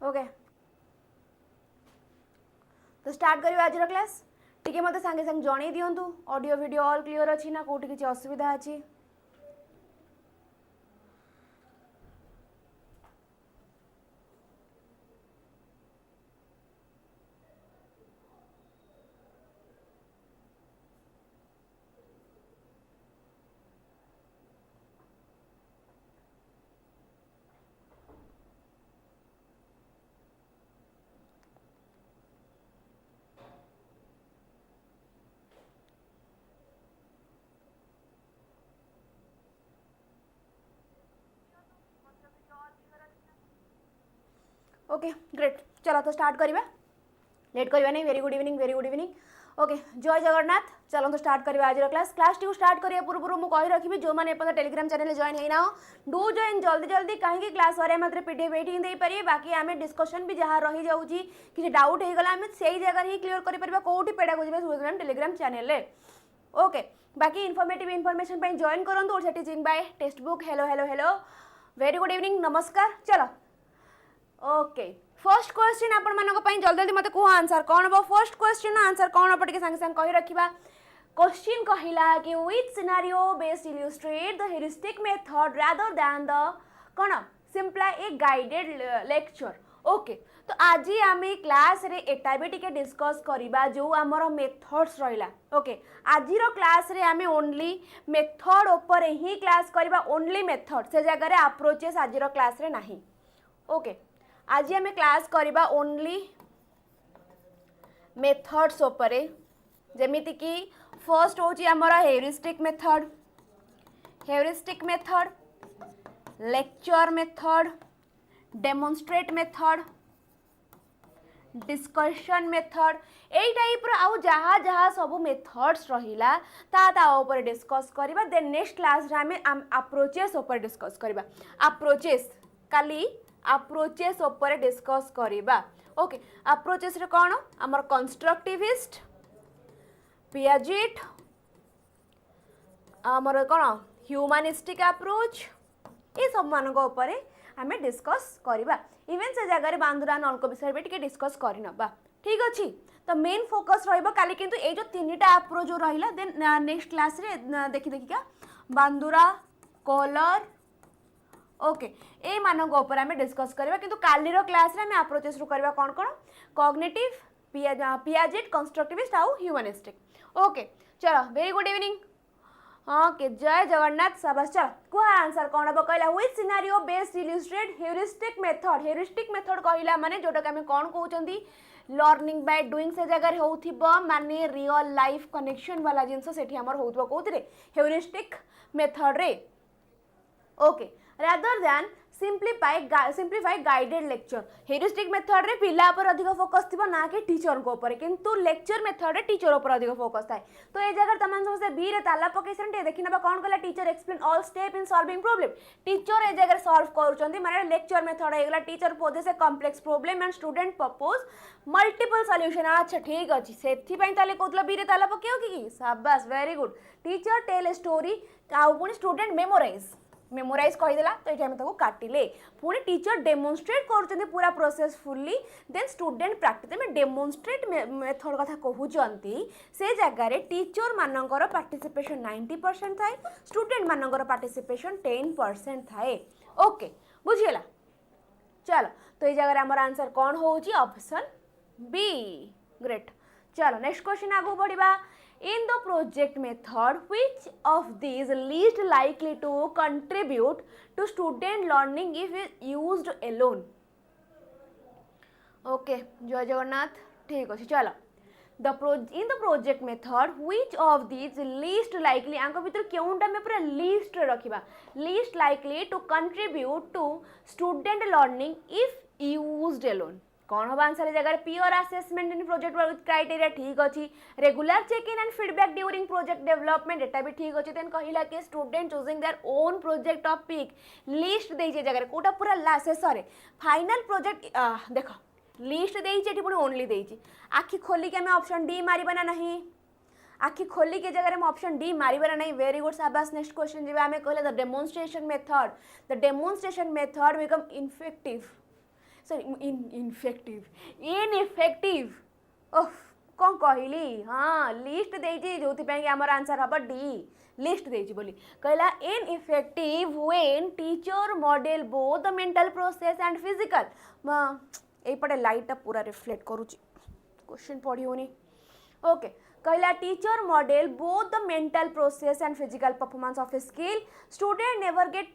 Okay तो start करियो आज क्लास टिके मते संगे संग जणै दियंतु ऑडियो वीडियो ऑल क्लियर अछि ना कोठी किछि असुविधा अछि ओके ग्रेट चलो तो स्टार्ट करिबा लेट करिबा नहीं वेरी गुड इवनिंग ओके जय जगन्नाथ चलो तो स्टार्ट करिबा आज क्लास टी स्टार्ट करिया पूर्व मु कहि रखिबी जो माने अपन टेलीग्राम चैनल जॉइन हेना डू जॉइन जल्दी जल्दी कहीं क्लास सरे मात्र पीडीएफ एठी दे पारी बाकी आमे डिस्कशन भी जहां रही जाउची कि डाउट हे गला आमे सेही जगह ही क्लियर करि परबा कोठी पेडागोजी बेस टेलीग्राम चैनल ले ओके बाकी इन्फॉर्मेटिव इन्फॉर्मेशन पे जॉइन करंतु और teaching bye textbook hello hello hello very good evening नमस्कार चलो ओके फर्स्ट क्वेश्चन आपण मानक पई जल्दी जल्दी मते को आंसर कोन बो फर्स्ट क्वेश्चन आंसर कोन अपन के संग संग कहि रखिबा क्वेश्चन कहिला कि which scenario based illustrate the heuristic method rather than the cone simply A guided lecture okay तो आज आमे क्लास रे एटा भी टिके डिस्कस करिबा जो हमर मेथड्स रहिला ओके आज रो क्लास रे आमे ओनली मेथड ऊपर ही क्लास करिबा ओनली मेथड से जगह रे अप्रोचेस आज रो क्लास रे नाही ओके आज आम क्लास करवा ओनली मेथड्स उपरे जेमिति कि फर्स्ट होची हमर heuristic method lecture method demonstrate method discussion method एई टाइप रो आउ जहाँ जहाँ सब मेथड्स रहिला ता ऊपर डिस्कस करबा देन नेक्स्ट क्लास रे आम अप्रोचेस ऊपर डिस्कस करबा अप्रोचेस काली अप्रोचेस ऊपर डिस्कस करिबा ओके अप्रोचेस रे कोन हमर कंस्ट्रक्टिविस्ट पियाजेट हमर कोन ह्यूमनिस्टिक अप्रोच ए सब मानक ऊपर हमें डिस्कस करिबा इवन से जगह रे बांदुरा नलको विषय भी टिके डिस्कस करिनबा ठीक अछि तो मेन फोकस रहइबो काली किंतु ए जो तीनटा अप्रोच जो रहिला देन नेक्स्ट क्लास रे देखि का बांदुरा कलर ओके ए मानक ऊपर हमें डिस्कस करबा किंतु कालीर क्लास रे हमें अप्रोचेस रु करबा कोन कोन कॉग्निटिव पियाजेट कंस्ट्रक्टिविस्ट आउ ह्यूमनिस्टिक ओके चलो वेरी गुड इवनिंग ओके जय जगन्नाथ शाबाश चल को आंसर कोन अब कहला which scenario based illustrate heuristic method कहला माने जोटा के हमें कोन कहउचंदी लर्निंग बाय डूइंग से जगह होउथिबो माने रियल लाइफ कनेक्शन वाला जिंस सेठी हमर होउथबो कोउतरे हेरिस्टिक मेथड रे okay rather than simplify guided lecture heuristic method रे पिला पर अधिक फोकस थिबो ना कि टीचर को ऊपर किंतु लेक्चर मेथड रे टीचर ऊपर अधिक फोकस थाए तो ए जगह तमान समझे बी रे ताला पकेसन टे देखिनबा कोन कहला teacher explain all step in solving problem teacher ए जगह सॉल्व करूचंदी माने लेक्चर मेथड हेगला teacher poses a complex problem and student propose multiple solution अच्छा ठीक अछि सेथि पई ताले कोतला बी रे ताला पकेओ की शाबाश very good teacher tell a story आ पुनी स्टूडेंट मेमोराइज कहीदेला तो ये आम काटिले पुणी टीचर डेमोन्स्ट्रेट कर पूरा process fully then student practice में डेमोन्स्ट्रेट मेथड कथा कहते से जगार टीचर मानकर पार्टिसिपेशन 90% थाए स्टूडेंट मानकर पार्टिसिपेशन 10% थाए ओके बुझीगला चलो तो ये जगह आमर आंसर कौन होची ऑप्शन बी ग्रेट चलो नेक्स्ट क्वेश्चन आगु बढ़िबा in the project method which of these least likely to contribute to student learning if used alone okay जय जगन्नाथ ठीक अछि चलो in the project method which of these least likely आंक भीतर केउंटा में पूरा least रखिबा least likely to contribute to student learning if used alone कौन हम आंसर जगह peer assessment in project criteria ठीक अच्छी regular check in and feedback during project development एटा भी ठीक अच्छे देन कहला कि student choosing their own project topic list देइछे जगह कोटा पूरा लास्ट शेष फाइनल प्रोजेक्ट देखो लिस्ट देइछे एठी पुनी ओनली देइछे आखि खोली के हमें ऑप्शन डी मारिबा ना नहीं आखि खोली के जगह हम ऑप्शन डी मारिबा ना नहीं वेरी गुड शाबाश नेक्स्ट क्वेश्चन जेबे हमें कहले the demonstration method become effective sorry ineffective oh कौन कहली हाँ लिस्ट देजी जो आमर आंसर हम डी लिस्ट देजी बोली कहला ineffective when teacher model both the mental process and physical एपटे लाइटा पूरा रिफ्लेक्ट करूची क्वेश्चन पढ़ी होनी ओके कहला teacher model both the mental process and physical performance of a skill student never get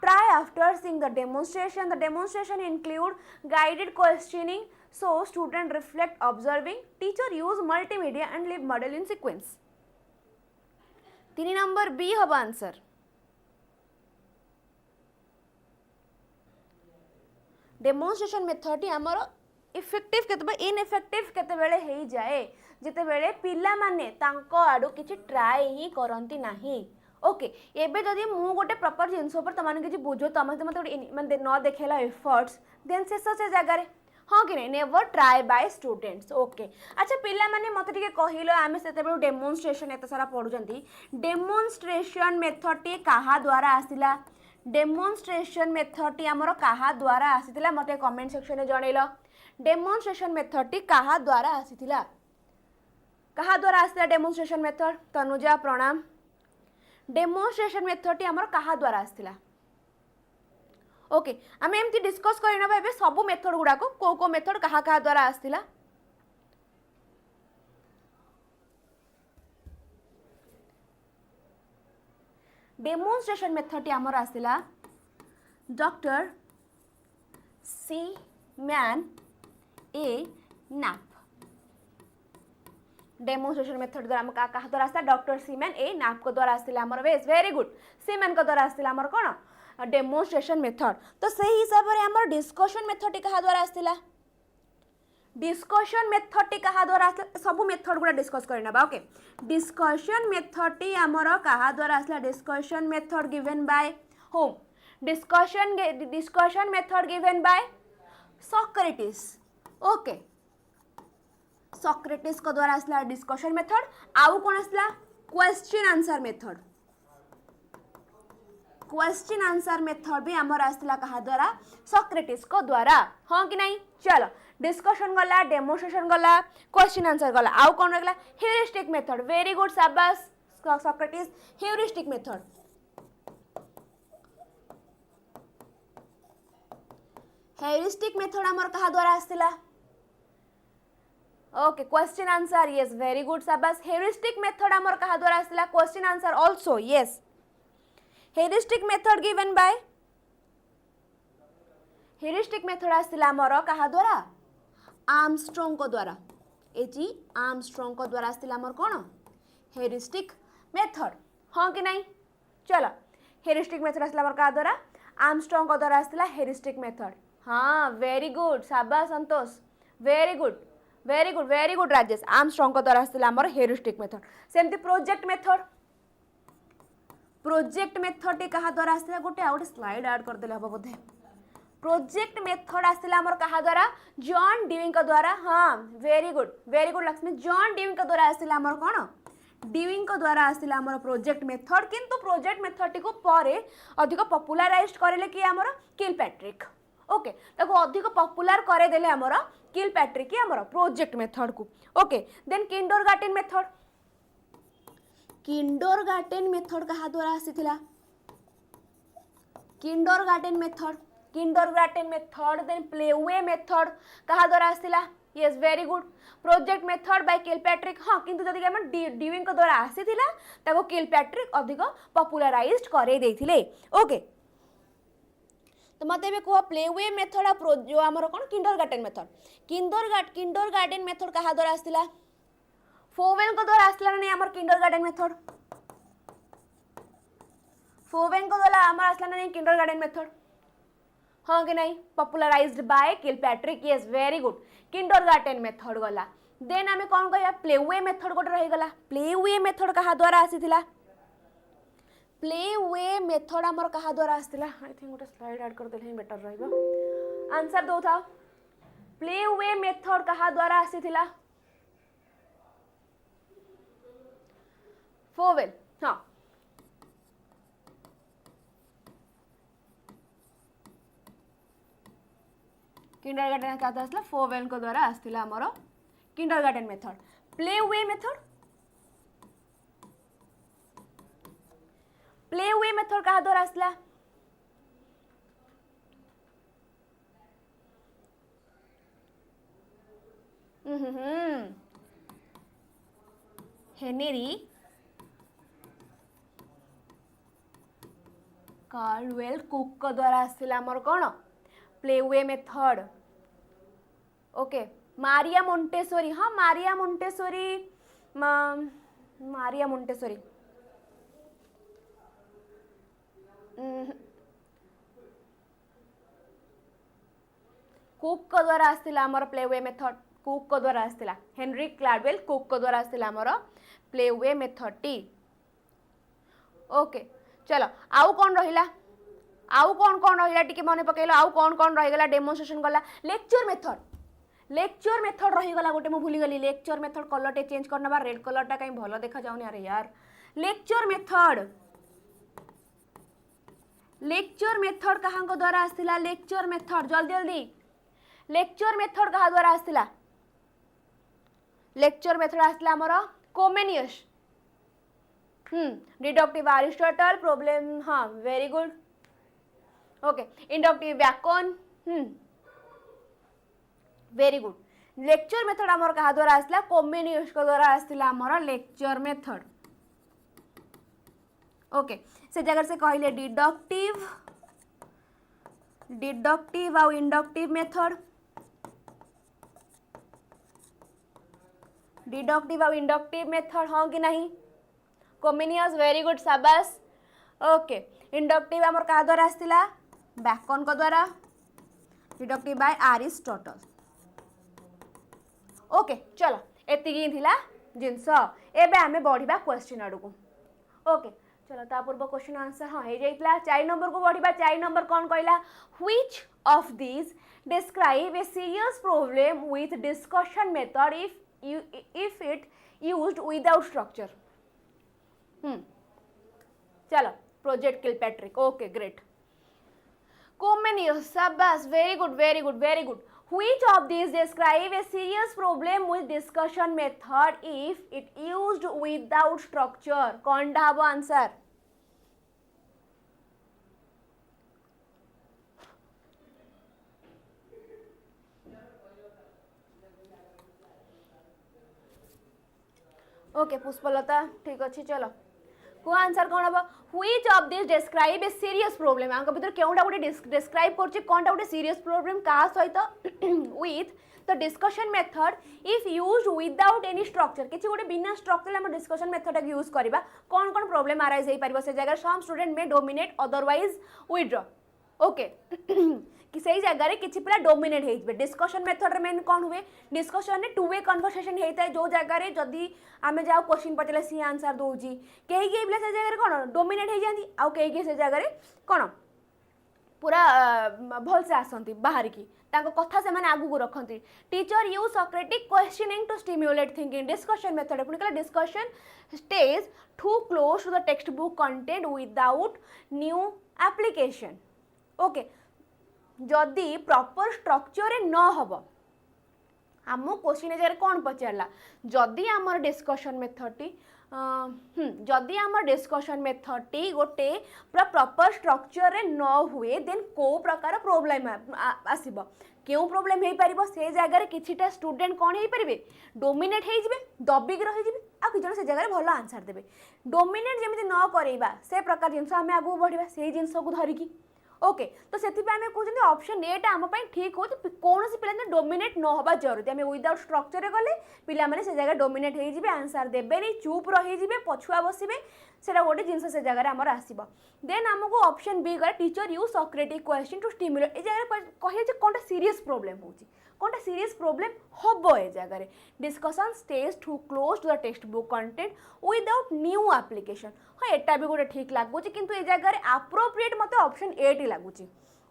try after seeing the demonstration include guided questioning so student reflect observing teacher use multimedia and leave model in sequence 3 number B हब answer demonstration method आमर effective केते ineffective केतेबेले हे जाए जेतेबेले पिला माने तांको आडू किछि ट्राई ही करंती नाही ओके एबे जदि मु गोटे प्रॉपर जिंस पर तमाने किछि बुझो तमते मते माने न देखेला एफर्ट्स देन से जगह हाँ कि नहीं never try by students okay अच्छा पिला माने मते टिके कहिलो आमे सेतेबेले डेमोन्स्ट्रेशन एते सारा पढुचंती डेमोन्स्ट्रेशन मेथड टी काहा द्वारा आसिला डेमोन्स्ट्रेशन मेथड टी हमर काहा द्वारा आसितिला मते कमेंट सेक्शन में जणैलो डेमोन्स्ट्रेशन मेथड टी काहा द्वारा आसितिला काहा द्वारा आसिला डेमोन्स्ट्रेशन मेथड तनुजा प्रणाम डेमोन्स्ट्रेशन मेथड टी हमर काहा द्वारा आसिला ओके आम एमती डिस्कस करना ए सब मेथड गुड़ाक को मेथड कहा कहा द्वारा आसला डेमोन्स्ट्रेशन मेथड टी हमर आसला डॉक्टर सी मैन ए नैप डेमोन्स्ट्रेशन मेथड द्वारा हम कहा द्वारा आसला डॉक्टर सी मैन ए नैप को द्वारा आसला हमर वेरी गुड सी मैन को द्वारा आसला हमर कोन डेमोन्स्ट्रेशन मेथड तो से हिसाब से आमर डिस्कशन मेथड टी कहा द्वारा आसला डिस्कशन मेथड टी कहा द्वारा आसला सब मेथड गुडा डिस्कस करना ओके डिस्कशन मेथड टी आमर कहा द्वारा आसला discussion method given bye home discussion method given bye Socrates okay Socrates को द्वारा आसला डिस्कशन मेथड आउ कोन आसला question answer method question answer method भी आमर आसला कहा द्वारा सॉक्रेटिस को द्वारा हाँ कि नहीं चलो डिस्कशन गला डेमोन्स्ट्रेशन गला क्वेश्चन आंसर गला आउ कौन रगला ह्यूरिस्टिक मेथड वेरी गुड शाबाश Socrates heuristic method heuristic method आमर कहा द्वारा आसला okay question answer yes very good शाबाश ह्यूरिस्टिक मेथड आमर कहा द्वारा आसला question answer also yes heuristic method given bye heuristic method आसला मोर कहा द्वारा आर्मस्ट्रांग को द्वारा एजी आर्मस्ट्रांग को द्वारा आसला मोर कोन हेरिस्टिक मेथड हाँ कि नहीं चलो हेरिस्टिक मेथड आसला मोर कहा द्वारा आर्मस्ट्रांग को द्वारा आसला हेरिस्टिक मेथड हाँ वेरी गुड शाबाश संतोष वेरी गुड राजेश आर्मस्ट्रांग को द्वारा आसला मोर हेरिस्टिक मेथड सेमती प्रोजेक्ट मेथड टी कहा द्वारा आसला गोटे आ गोटे स्लाइड ऐड कर देले हबो बोधे प्रोजेक्ट मेथड आसला हमर कहा द्वारा जॉन ड्यूइंग का द्वारा हाँ वेरी गुड लक्ष्मी जॉन ड्यूइंग का द्वारा आसला हमर कोन ड्यूइंग का द्वारा आसला हमर प्रोजेक्ट मेथड किंतु प्रोजेक्ट मेथड टी को परे अधिक पॉपुलराइज्ड करले कि हमर किलपैट्रिक ओके ताको अधिक पॉपुलर करे देले हमर किलपैट्रिक हमर प्रोजेक्ट मेथड को ओके देन किंडरगार्टेन मेथड कहा द्वारा आसीथिला kindergarten method then playway method कहा द्वारा आसीथिला yes very good project method by Kilpatrick हाँ किंतु जदि हम ड्यूइंग को द्वारा आसीथिला ताको किलपैट्रिक अधिक पॉपुलराइज्ड करे देथिले ओके तो मत कह प्लेवे मेथड जो आमर कौन किंडरगार्टेन मेथड किंडरगार्टेन मेथड कहा द्वारा आसीथिला फोवेन को द्वारा आसला नहीं आमर किंडरगार्टेन मेथड फोवेन को द्वारा आमर आसला नहीं किंडरगार्टेन मेथड हाँ कि नहीं popularised by Kilpatrick yes very good kindergarten method गला देन आमे कौन कहया प्लेवे मेथड गोटे रही गला प्लेवे मेथड कहा द्वारा आसीथिला प्लेवे मेथड आमर कहा द्वारा आसीथिला आई थिंक गोटे स्लाइड ऐड कर देले बेटर रहइबो आंसर दो था प्लेवे मेथड कहा द्वारा आसीथिला फोवेल हाँ किंडरगार्टन क्या आसला फोवेल को द्वारा आसला आमर किंडरगार्टन मेथड प्लेवे मेथड क्या द्वारा आसला हेनरी कार्लवेल कुक को द्वारा आसला आमर कौन playway method okay Maria Montessori हाँ मारिया मोंटेसोरी कुक को द्वारा आसला आमर प्लेवे मेथड कुक को द्वारा आसला हेनरी कार्लवेल कुक को द्वारा आसला आमर प्लेवे मेथड टी ओके चलो आउ कौन रहिला आउ कौन रहिला टिके मने पकेलो आउ कौन रहिगला डेमोन्स्ट्रेशन गला लेक्चर मेथड रहिगला गोटे मु भूली गली लेक्चर मेथड कलर टे चेंज करना बा रेड कलर टा कहीं भलो देखा जाउनी अरे यार लेक्चर मेथड कहां को द्वारा आसला लेक्चर मेथड जल्दी लेक्चर मेथड कहा द्वारा आसला लेक्चर मेथड आसला हमर कोमेनियस डिडक्टिव अरिस्टोटल प्रॉब्लम हाँ वेरी गुड ओके इंडक्टिव व्याकरण वेरी गुड लेक्चर मेथड हमर कहा द्वारा आसला कोमेनियस को द्वारा आसला हमर लेक्चर मेथड ओके से जगह से कहले डिडक्टिव और इंडक्टिव मेथड डिडक्टिव और इंडक्टिव मेथड हाँ कि नहीं कोमेनियस वेरी गुड शाबाश ओके इंडक्टिव हमर कहा द्वारा आसला व्याकरण को द्वारा डिडक्टिव बाय अरिस्टोटल ओके चलो एतिकी थिला जिनस एबे आमे बढ़िबा क्वेश्चन आडको ओके चलो ता पूर्व क्वेश्चन आंसर हाँ हो जाइतला 4 नंबर को बढ़िबा 4 नंबर कौन कहला which of this describe a serious problem with discussion method if it used without structure चलो प्रोजेक्ट किलपैट्रिक ओके ग्रेट कोमेनियस शाबाश very good which of these describe a serious problem with discussion method if it used without structure कौन ढाबो answer okay Pushpalata ठीक अच्छे चलो को answer कौन हम which of this describe a serious problem आंक भीतर केउटा गोटे डिस्क्राइब करछि कोनटा गोटे सीरियस प्रॉब्लम का सहित with the discussion method if used without any structure किछि गोटे बिना स्ट्रक्चर हम डिस्कशन मेथड के यूज करबा कोन कोन प्रॉब्लम अराइज हे परिबो से जगह सम स्टूडेंट में डोमिनेट अदरवाइज विथड्रॉ ओके कि सही जगह किसी पिला डोमिनेट हो डिस्कशन मेथड रे मेन कौन हुए डिस्कशन में 2 वे कन्वर्सेशन होता है जो जगह जदि आम जाओ क्वेश्चन पचारे सी आंसर दूसरी कहीं पिला से जगह कौन डोमिनेट हो जाती आउ कहीं से जगह कौन पूरा भल से आसती बाहर की कथा से आगू रखती teacher use Socratic questioning to stimulate thinking discussion method पुणी कहला discussion stage to close to the text book content without new application okay जदि प्रॉपर स्ट्रक्चर न हम आम क्वेश्चन जगह कौन पचारा जदि आमर डिस्कशन मेथड जदि आमर डिस्कशन मेथड गोटे पूरा प्रॉपर स्ट्रक्चर रे न हुए देन को प्रकार प्रॉब्लम आसीबो क्यों प्रॉब्लम हो पार से जगह किछिटा स्टूडेंट कौन हो पारे डोमिनेट हो दबिक रही आ कि से जगह भल आंसर देवे डोमिनेट जमी न करवा से प्रकार जिनस आम आगू बढ़ा से जिनस को धरिकी ओके तो से कहते ऑप्शन ए टा आम ठीक हो कौन पिला डोमिनेट न होगा जरूरी आम विदाउट स्ट्रक्चर गले पिला से जगह डोमिनेट हो आंसर देवे चुप रही पछुआ बसवे से गोटे जिनस से जगह आमर आसो देन आमको ऑप्शन बी गला teacher use Socratic question to stimulate ए जगह कहे कौन सीरियस प्रॉब्लम हो कौन सीरियस प्रॉब्लम हम ए जगह discussion stage to close to the text book content without new application हाँ एटा भी गोटे ठीक लगुच किंतु ए जगह एप्रोप्रिएट मत ऑप्शन ए टी लगुच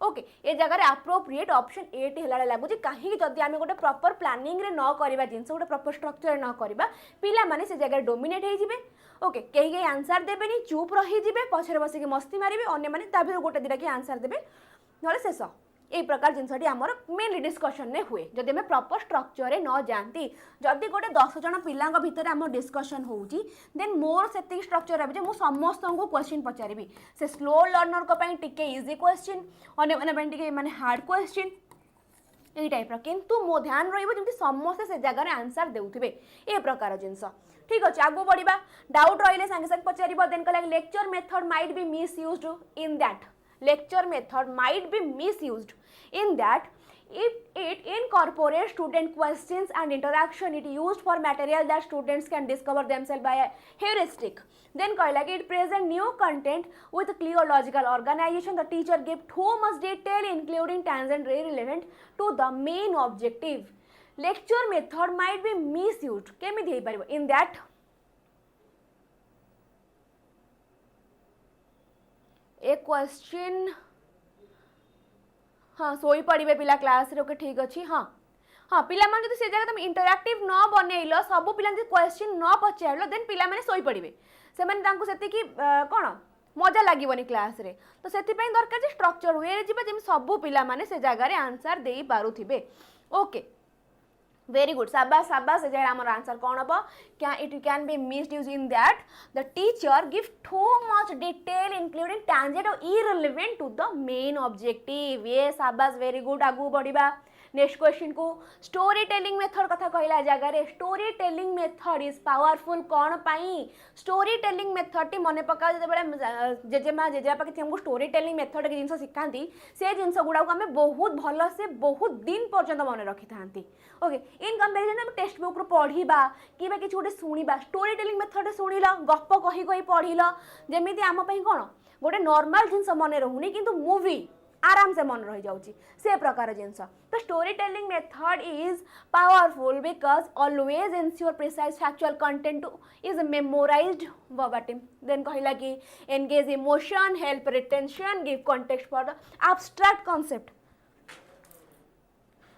ओके ए जगह एप्रोप्रिएट ऑप्शन ए टी है लगुच कहीं जदि आम गोटे प्रॉपर प्लानिंग रे न करवा जिनस गोटे प्रॉपर स्ट्रक्चर न करवा पिला माने से जगह डोमिनेट हो ओके कहीं कहीं आंसर देवेनि चुप रही पछरे बसिक मस्ती मारे अन्य मैंने गोटे दिटा कि आंसर देवे ना शेष ये प्रकार जिनसटी आमर मेनली डिस्कशन में हुए जदि आम प्रॉपर स्ट्रक्चर न जाती जदि गोटे 10 जन पिला भितर आम डिस्कशन होउची देन मोर से स्ट्रक्चर है मुझे समस्त को क्वेश्चन पचारि से स्लो लर्नर को टिके इजी क्वेश्चन अने माने हार्ड क्वेश्चन यही टाइप किंतु मो ध्यान रही समस्ते से जगह आंसर देउथिबे ए प्रकार जिनस ठीक अच्छे आगू बढ़ा डाउट रही सांगे सांगे पचार देन कहला lecture method might be misused in that lecture method might be misused in that if it incorporates student questions and interaction it used for material that students can discover themselves by a heuristic then कहला कि it present new content with clear logical organization the teacher give too much detail including tangent relevant to the main objective lecture method might be misused केमिति हेइ परिबो in that एक question हाँ सोई पड़े पिला class रे ओके ठीक अच्छी हाँ हाँ पिला मान जब से जगह तुम इंटरैक्टिव न बनइल सब पिला क्वेश्चन न पचार देन पिला माने सोई पड़े से माने तांको सेति कि कोन मजा लागबनी क्लास रे तो सेति पई दरकार जे स्ट्रक्चर वे जिबा जेम सब पिला माने से जगह रे आंसर देई पारुथिबे ओके वेरी गुड शाबाश शाबाश ए आमर आंसर कौन हम क्या it can be misuse in that the teacher give too much detail including tangent और irrelevant to the main objective ये शाबाश वेरी गुड आगू बढ़िबा नेक्स्ट क्वेश्चन को स्टोरी टेलिंग मेथड कथा कहला जगह रे story telling method is powerful कौन पाई स्टोरी टेलिंग मेथड टी मने पका जते जेजेमा जेजेबा के हमको स्टोरी टेलिंग मेथड के जिंस सिखांती से जिंस गुडा को हमें बहुत भल से बहुत दिन पर्यंत मन रखी थांती ओके इन कंपैरिजन हम टेक्स्ट बुक रो पढिबा कि बा किछ गोटे सुनिबा स्टोरी टेलिंग मेथड सुनिला गप कहि कहि पढिला जेमिति आम पई कोन गोटे नॉर्मल जिंस मन रहउनी किंतु मूवी आराम से मन रही जाउची से प्रकार जिनस तो story telling method is powerful because always ensure precise factual content is memorised verbatim then कहला कि engage emotion help retention give context for the abstract concept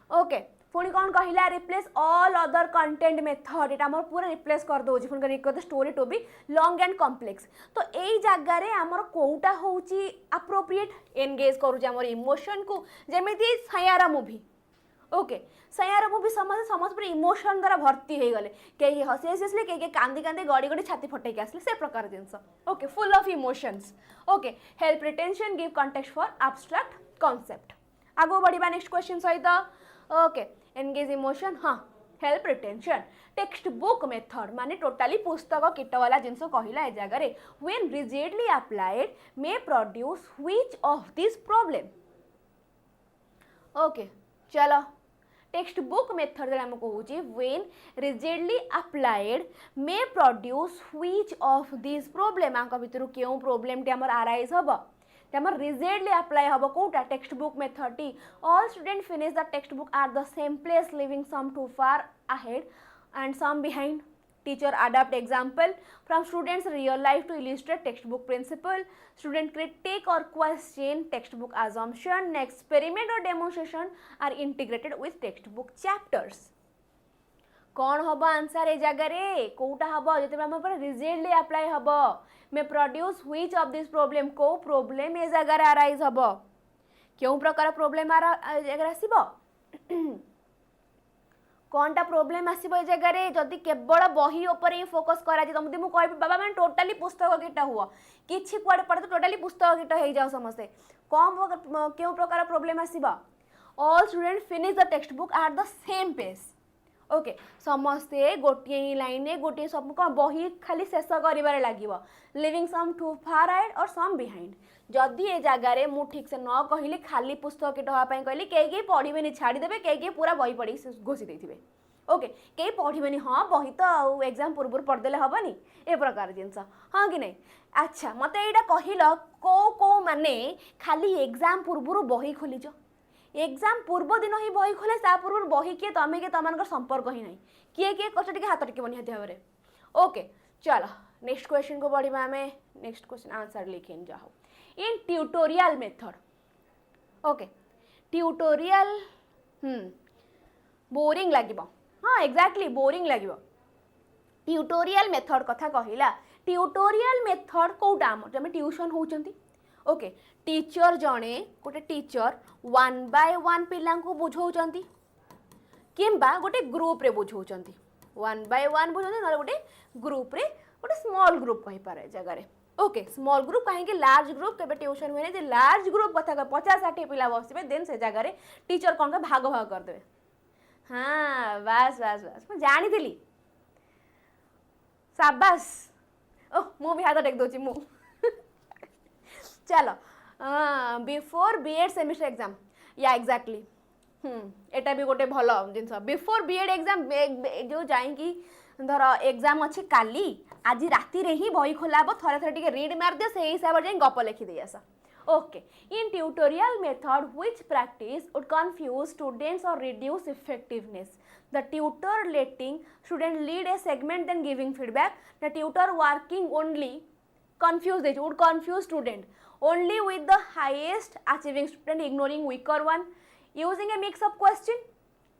okay पुणी कौन कहला replace all other content method एटा हमर पूरा replace कर दो पुणी कर story to be long and complex तो यही जगार आमर कोटा होची अप्रोप्रिएट एंगेज करूँ आमर इमोशन को जमीती सयारा मूवी ओके सयारा मूवी समस्त समस्त पूरा इमोशन द्वारा भर्ती हो गले कई हसी हसी आसले कई कांदी कांदी गड़ी गड़ी छाती फटेक आसले से प्रकार जिनस okay full of emotions okay help retention give context for abstract concept आगो बढ़िबा नेक्स्ट क्वेश्चन सहित ओके एंगेज इमोशन हाँ help retention text book method माने टोटाली पुस्तक कीट वाला जिनस कहला ए जगह when rigidly applied may produce which of this problem okay चलो टेक्स्ट बुक मेथड आम कहूँ when rigidly applied may produce which of this problem आंक भितर क्यों प्रॉब्लम टी आमर अराइज हम तमर रिजिडली अप्लाई हम कोटा टेक्स्ट बुक मेथड टी all student finish the text book at the same place leaving some too far ahead and some behind teacher adopt example from students real life to illustrate text book principle student critique or question text book assumption experiment or demonstration are integrated with text book chapters कौन हम answer ए जगह कोटा हम जो rigidly apply हम मे produce which of this problem को problem ए जगह arise हम क्यों प्रकार प्रॉब्लम जगह आसब कौनटा प्रॉब्लम आसब ए जगह जदि केवल बही उपर ही फोकस करा तुमको मुझे कह बाबा मैंने टोटाली पुस्तक कीटा हुआ किसी कुआड़े पढ़े तो टोटाली पुस्तक कीट हो जाओ समस्ते कौन क्यों प्रकार प्रॉब्लम आसब all student finish the text book at the same pace okay समस्ते गोटे ही लाइन गोटे सब कौन बही खाली शेष कर लगे लिविंग सम टू फार आइड और सम बिहाइंड जदि ए जगार मु ठीक से न कहली खाली पुस्तक कीट हाँपाई कहली कई पढ़े छाड़ीदे कई पूरा बही पढ़ी घोषी देते ओके कई पढ़े हाँ बही तो एग्जाम पूर्व पढ़देले हेनी ए प्रकार जिनस हाँ कि नहीं अच्छा मत यहाँ कहल को माने खाली एग्जाम पूर्व बही खोलीच एग्जाम पूर्व दिन ही बही खोले ता पूर्व बही किए तमें किए तुम संपर्क ही ना किए किए कच टे हाथ टेक निहती भाव में ओके चलो नेक्स्ट क्वेश्चन को बढ़िया आम नेक्स्ट क्वेश्चन आंसर लिखे जाओ in tutorial method okay tutorial boring लगे हाँ एक्जाक्टली बोरिंग लगे ट्यूटोरियल मेथड कथा कहला ट्यूटोरियल मेथड कौटा आम जब ट्यूशन होती ओके टीचर जणे गोटे टीचर 1 by 1 पिला बुझाऊँच किंबा गोटे ग्रुप रे बुझाऊँच 1 by 1 बुझाऊँ ना गोटे ग्रुप रे गोटे स्मॉल ग्रुप कही पारे जगह ओके स्मॉल ग्रुप कहीं लार्ज ग्रुप के ट्यूशन हुए लार्ज ग्रुप कथा 50-60 पिला बसवे देन से जगह टीचर कौन भाग भाग करदे हाँ बस बस बस मुझे जानी शाबाश ओह मु भी हाथ टेक दूची मु चलो बिफोर बीएड सेमिस्टर एग्जाम या एक्जाक्टली एटा भी गोटे भल जिनस बिफोर बीएड एग्जाम जो जाइकी धर एग्जाम अच्छी काली आज राति रे ही बही खोला हम थरे थरे टिके रीड मार दियो से हिसाब से गप लिखि दे आसा okay in tutorial method which practice would confuse students और reduce effectiveness the tutor letting student lead a segment then giving feedback the tutor working only confuse it would confuse student only with the highest achieving student ignoring weaker one using a mix of question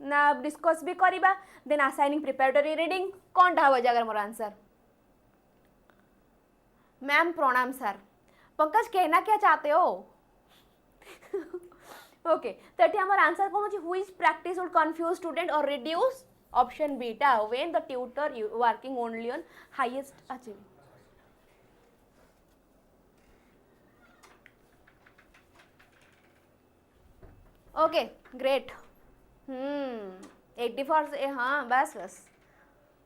ना discuss भी करिबा then assigning preparatory reading कौन टा हो जागर मोर answer ma'am प्रणाम sir Pankaj कहना क्या चाहते हो ओके तो एटी हमर आंसर कोन होची which practice would confuse student और रिड्यूस ऑप्शन बीटा when the tutor working only on highest achieving okay great 84 से हाँ बस बस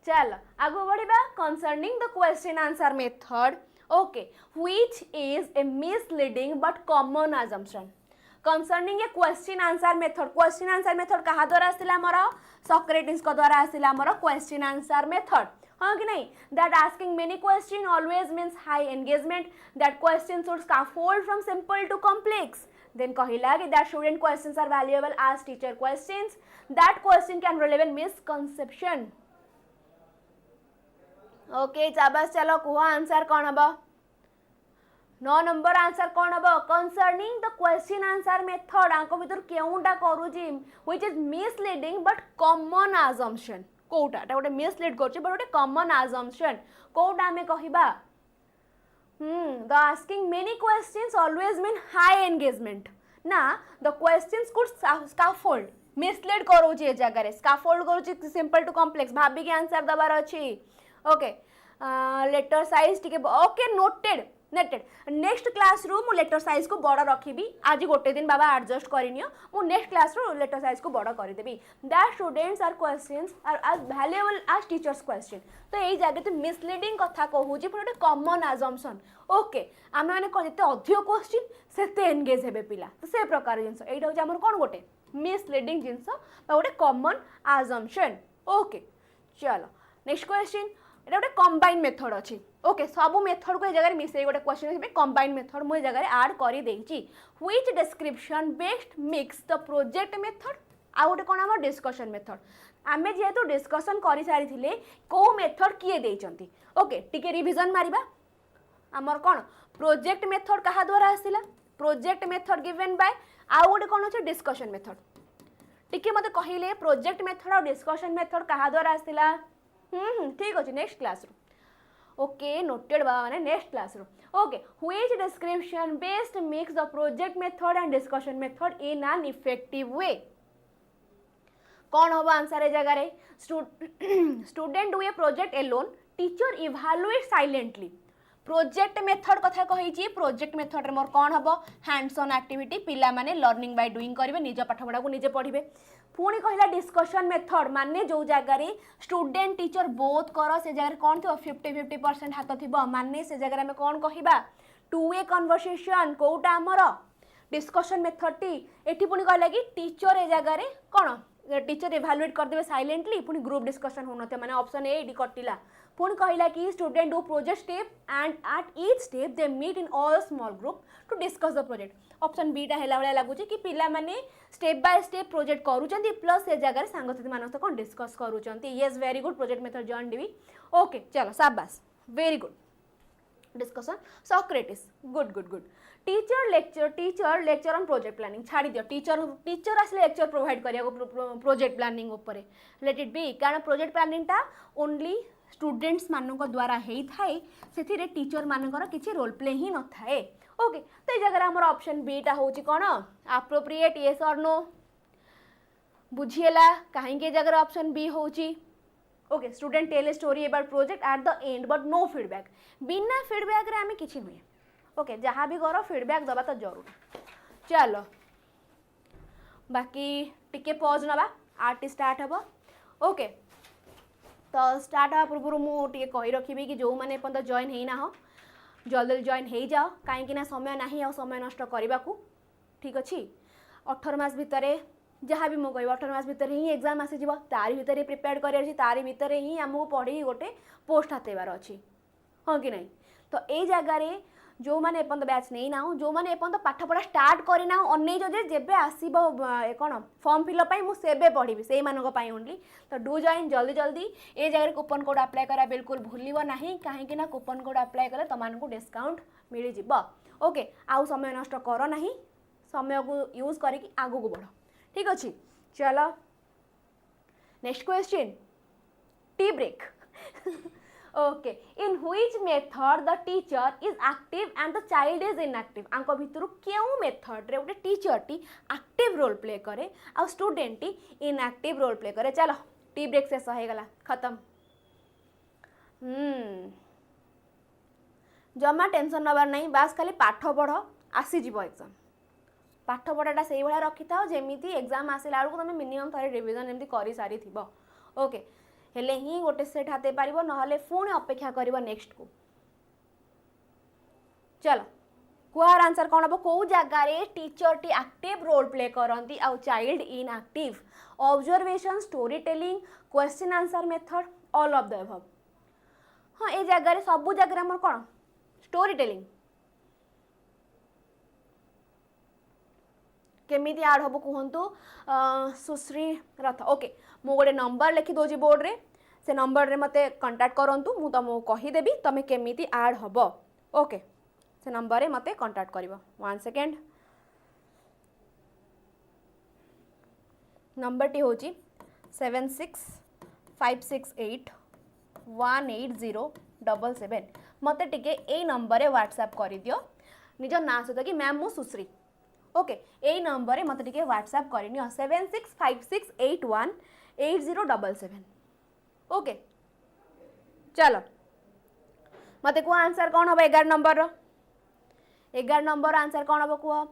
चलो आगो बढ़िबा concerning the question answer method okay which is a misleading but common assumption concerning a question answer method कहा द्वारा आसिला हमर सॉक्रेटिस को द्वारा आसिला हमर क्वेश्चन आंसर मेथड हाँ कि नहीं that asking many question always means high engagement that question should scaffold from simple to complex then कहला कि that student questions are valuable as teacher questions that question can relevant misconception okay चाबस चलो कुह answer कौन हबो 9 number answer कौन हबो concerning the question answer method आंको भीतर केउंटा करूची which is misleading but common assumption कोउटा ता गोटे mislead करची but गोटे common assumption कोउटा हमें कहिबा the asking many questions always mean high engagement ना the questions could scaffold mislead करूची ए जगह scaffold करूची simple to complex भाभी के आंसर दबार अछि ओके लेटर साइज टिके ओके नोटेड नेक्स्ट क्लास रू मु लेटर साइज को बड़ रखिबी आज गोटे दिन बाबा एडजस्ट करिनियो मु नेक्स्ट क्लास रू लेटर साइज को बड़ कर देबी that students are questions are as valuable as teachers question तो एई जागे तो मिसलीडिंग कथा कहूची पर कॉमन अजम्पशन ओके आमे माने को जते अधिक क्वेश्चन सेते एंगेज हेबे पिला तो से प्रकार जिंस एइटा होची हमर कोन गोटे मिसलीडिंग जिंस बा गोटे कॉमन अजम्पशन ओके चलो नेक्स्ट क्वेश्चन एटा गोटे कंबाइन मेथड अछि ओके सब मेथड को जगह मिसई गोटे क्वेश्चन है कंबाइन मेथड मु जगह ऐड करी देछि which description best mix the project method आ गोटे कोन हमर डिस्कशन मेथड आमे जेहेतु डिस्कशन करि सारी थिले को मेथड किए देइचंती ओके टिके रिवीजन मारिबा हमर कोन प्रोजेक्ट मेथड कहा द्वारा आसिला प्रोजेक्ट मेथड गिवन बाय आ गोटे कोन अछि डिस्कशन मेथड टिके मते कहिले प्रोजेक्ट मेथड और डिस्कशन मेथड कहा द्वारा आसिला ठीक अछि नेक्स्ट क्लास रो ओके नोटेड बा माने नेक्स्ट क्लास रो okay which description best makes the project method and discussion method in an effective way कौन होबा आंसर ए जगह रे student do a project alone teacher evaluate silently project method कथा कहिची प्रोजेक्ट मेथड रे मोर कौन हबो हैंड्स ऑन एक्टिविटी पिला माने लर्निंग बाय डूइंग करिवे निज पाठ पढ़ा को निजे पढ़िबे पुणी कहला डिस्कशन मेथड माने जो जगह रे स्टूडेंट टीचर बोथ कर से जगह कौन थो 50-50% हाथ थिबो माने से जगह में कौन कहिबा टू वे कन्वर्सेशन कोटा हमर डिस्कशन मेथड टी एठी पुणी कहला कि टीचर ए जगह रे कोन टीचर इवैल्यूएट कर देबे साइलेंटली पुणी ग्रुप डिस्कशन होनते माने ऑप्शन ए डी कटिला पुणी कहला कि student do project step and at each step they meet in all small group to discuss the project option B टा हेला वाला लागुची कि पिला माने स्टेप बाय स्टेप प्रोजेक्ट करूचंती प्लस से जगह रे सांगसाथी मानस तो कोन डिस्कस करूचंती yes very good project method join डीवी ओके चलो शाबाश very good discussion Socrates good good good teacher lecture on project planning छाड़ी दियो टीचर असले लेक्चर प्रोवाइड करिया प्रोजेक्ट प्लानिंग ऊपर लेट इट बी कारण प्रोजेक्ट प्लानिंग टा ओनली स्टूडेंट्स मानक द्वारा होई से टीचर मानकर किसी रोल प्ले ही न थाए। ओके तो ये जगह आम ऑप्शन बीटा हूँ कौन एप्रोप्रिएट येस और नो बुझीगला कहीं जगह ऑप्शन बी हूँ। Okay student tell a story about project at the end but no feedback बिना फीडबैक रे आम कि नुहे। ओके जहाँ भी कर फीडबैक दबा तो जरूर। चलो बाकी टिके पॉज नवा आर्ट स्टार्ट हम। ओके तो स्टार्ट हाँ पूर्व मुझे कही रखी कि जो मैंने पर्यटन जॉइन होना हो जल्दी जॉइन हो जाओ कहीं समय ना समय नष्ट करने को। ठीक अच्छे 18 मास भितर जहाँ भी मुझे 18 मास भितर ही एग्जाम आसीज तारी भितर प्रिपेयर कर तारी भितर ही आमको पढ़ी गोटे पोस्ट हाथेबार अच्छी हाँ कि नहीं। तो ये जगार जो मैंने एपर्यंत बैच नहीं ना जो मैंने एपर्यंत पाठ पढ़ा स्टार्ट करना अनेज जेबे आसब कौन फॉर्म फिलअप मुझे पढ़ी से मानी ओनली। तो डू जॉइन जल्दी जल्दी ये जगह कूपन कोड अप्लाई करा बिल्कुल भूलियो नहीं कहीं कूपन कोड अप्लाई कले तुमको डिस्काउंट मिल जाव। ओके आउ समय नष्ट कर ना समय को यूज करके आगू को बढ़। ठीक अच्छे चलो next question tea break. Okay in which method the teacher is active and the child is inactive आंको भितर क्यों मेथड रे गोटे टीचर टी एक्टिव रोल प्ले करे आ स्टूडेंट टी इनएक्टिव रोल प्ले करे। चलो टी ब्रेक शेष हो गला खत्म। जमा टेंशन नबार नहीं बास खाली पाठ पढ़ आसीजिव एग्जाम पाठ पढ़ाटा से भाया रखी था जमीती एग्जाम आसला बेलू तुम मिनिमम थे रिविजन एमती कर सारी थी। ओके हेले ही गोटे सेट हाथे पार ना पुणी अपेक्षा कर नेक्स्ट को। चलो कुआर आंसर कौन हम कौ जगार टीचर टी एक्टिव रोल प्ले करती आउ child inactive observation story telling question answer method all of the above. हाँ ये जगार सब जगह आम कौन स्टोरी टेलिंग केमिति आड हम कहतु सुश्री रथ। ओके मु गोटे नंबर लिखि दोजी बोर्ड रे से नंबर रे मते कांटेक्ट करंतु मु तुमको कहीदेवी तुम केमिति आड हम। ओके से नंबर रे मते कांटेक्ट करिवो 1 सेकेंड नंबर टी होची 7656818077 मते टिके ए नंबर रे व्हाट्सएप करि दियो निज ना सहित कि मैम मु सुश्री। ओके यही नंबर मत टे व्हाट्सएप करनी 7656818077। ओके चलो मत कह आंसर कौन हम 11 नंबर 11 नंबर आंसर कौन हम कह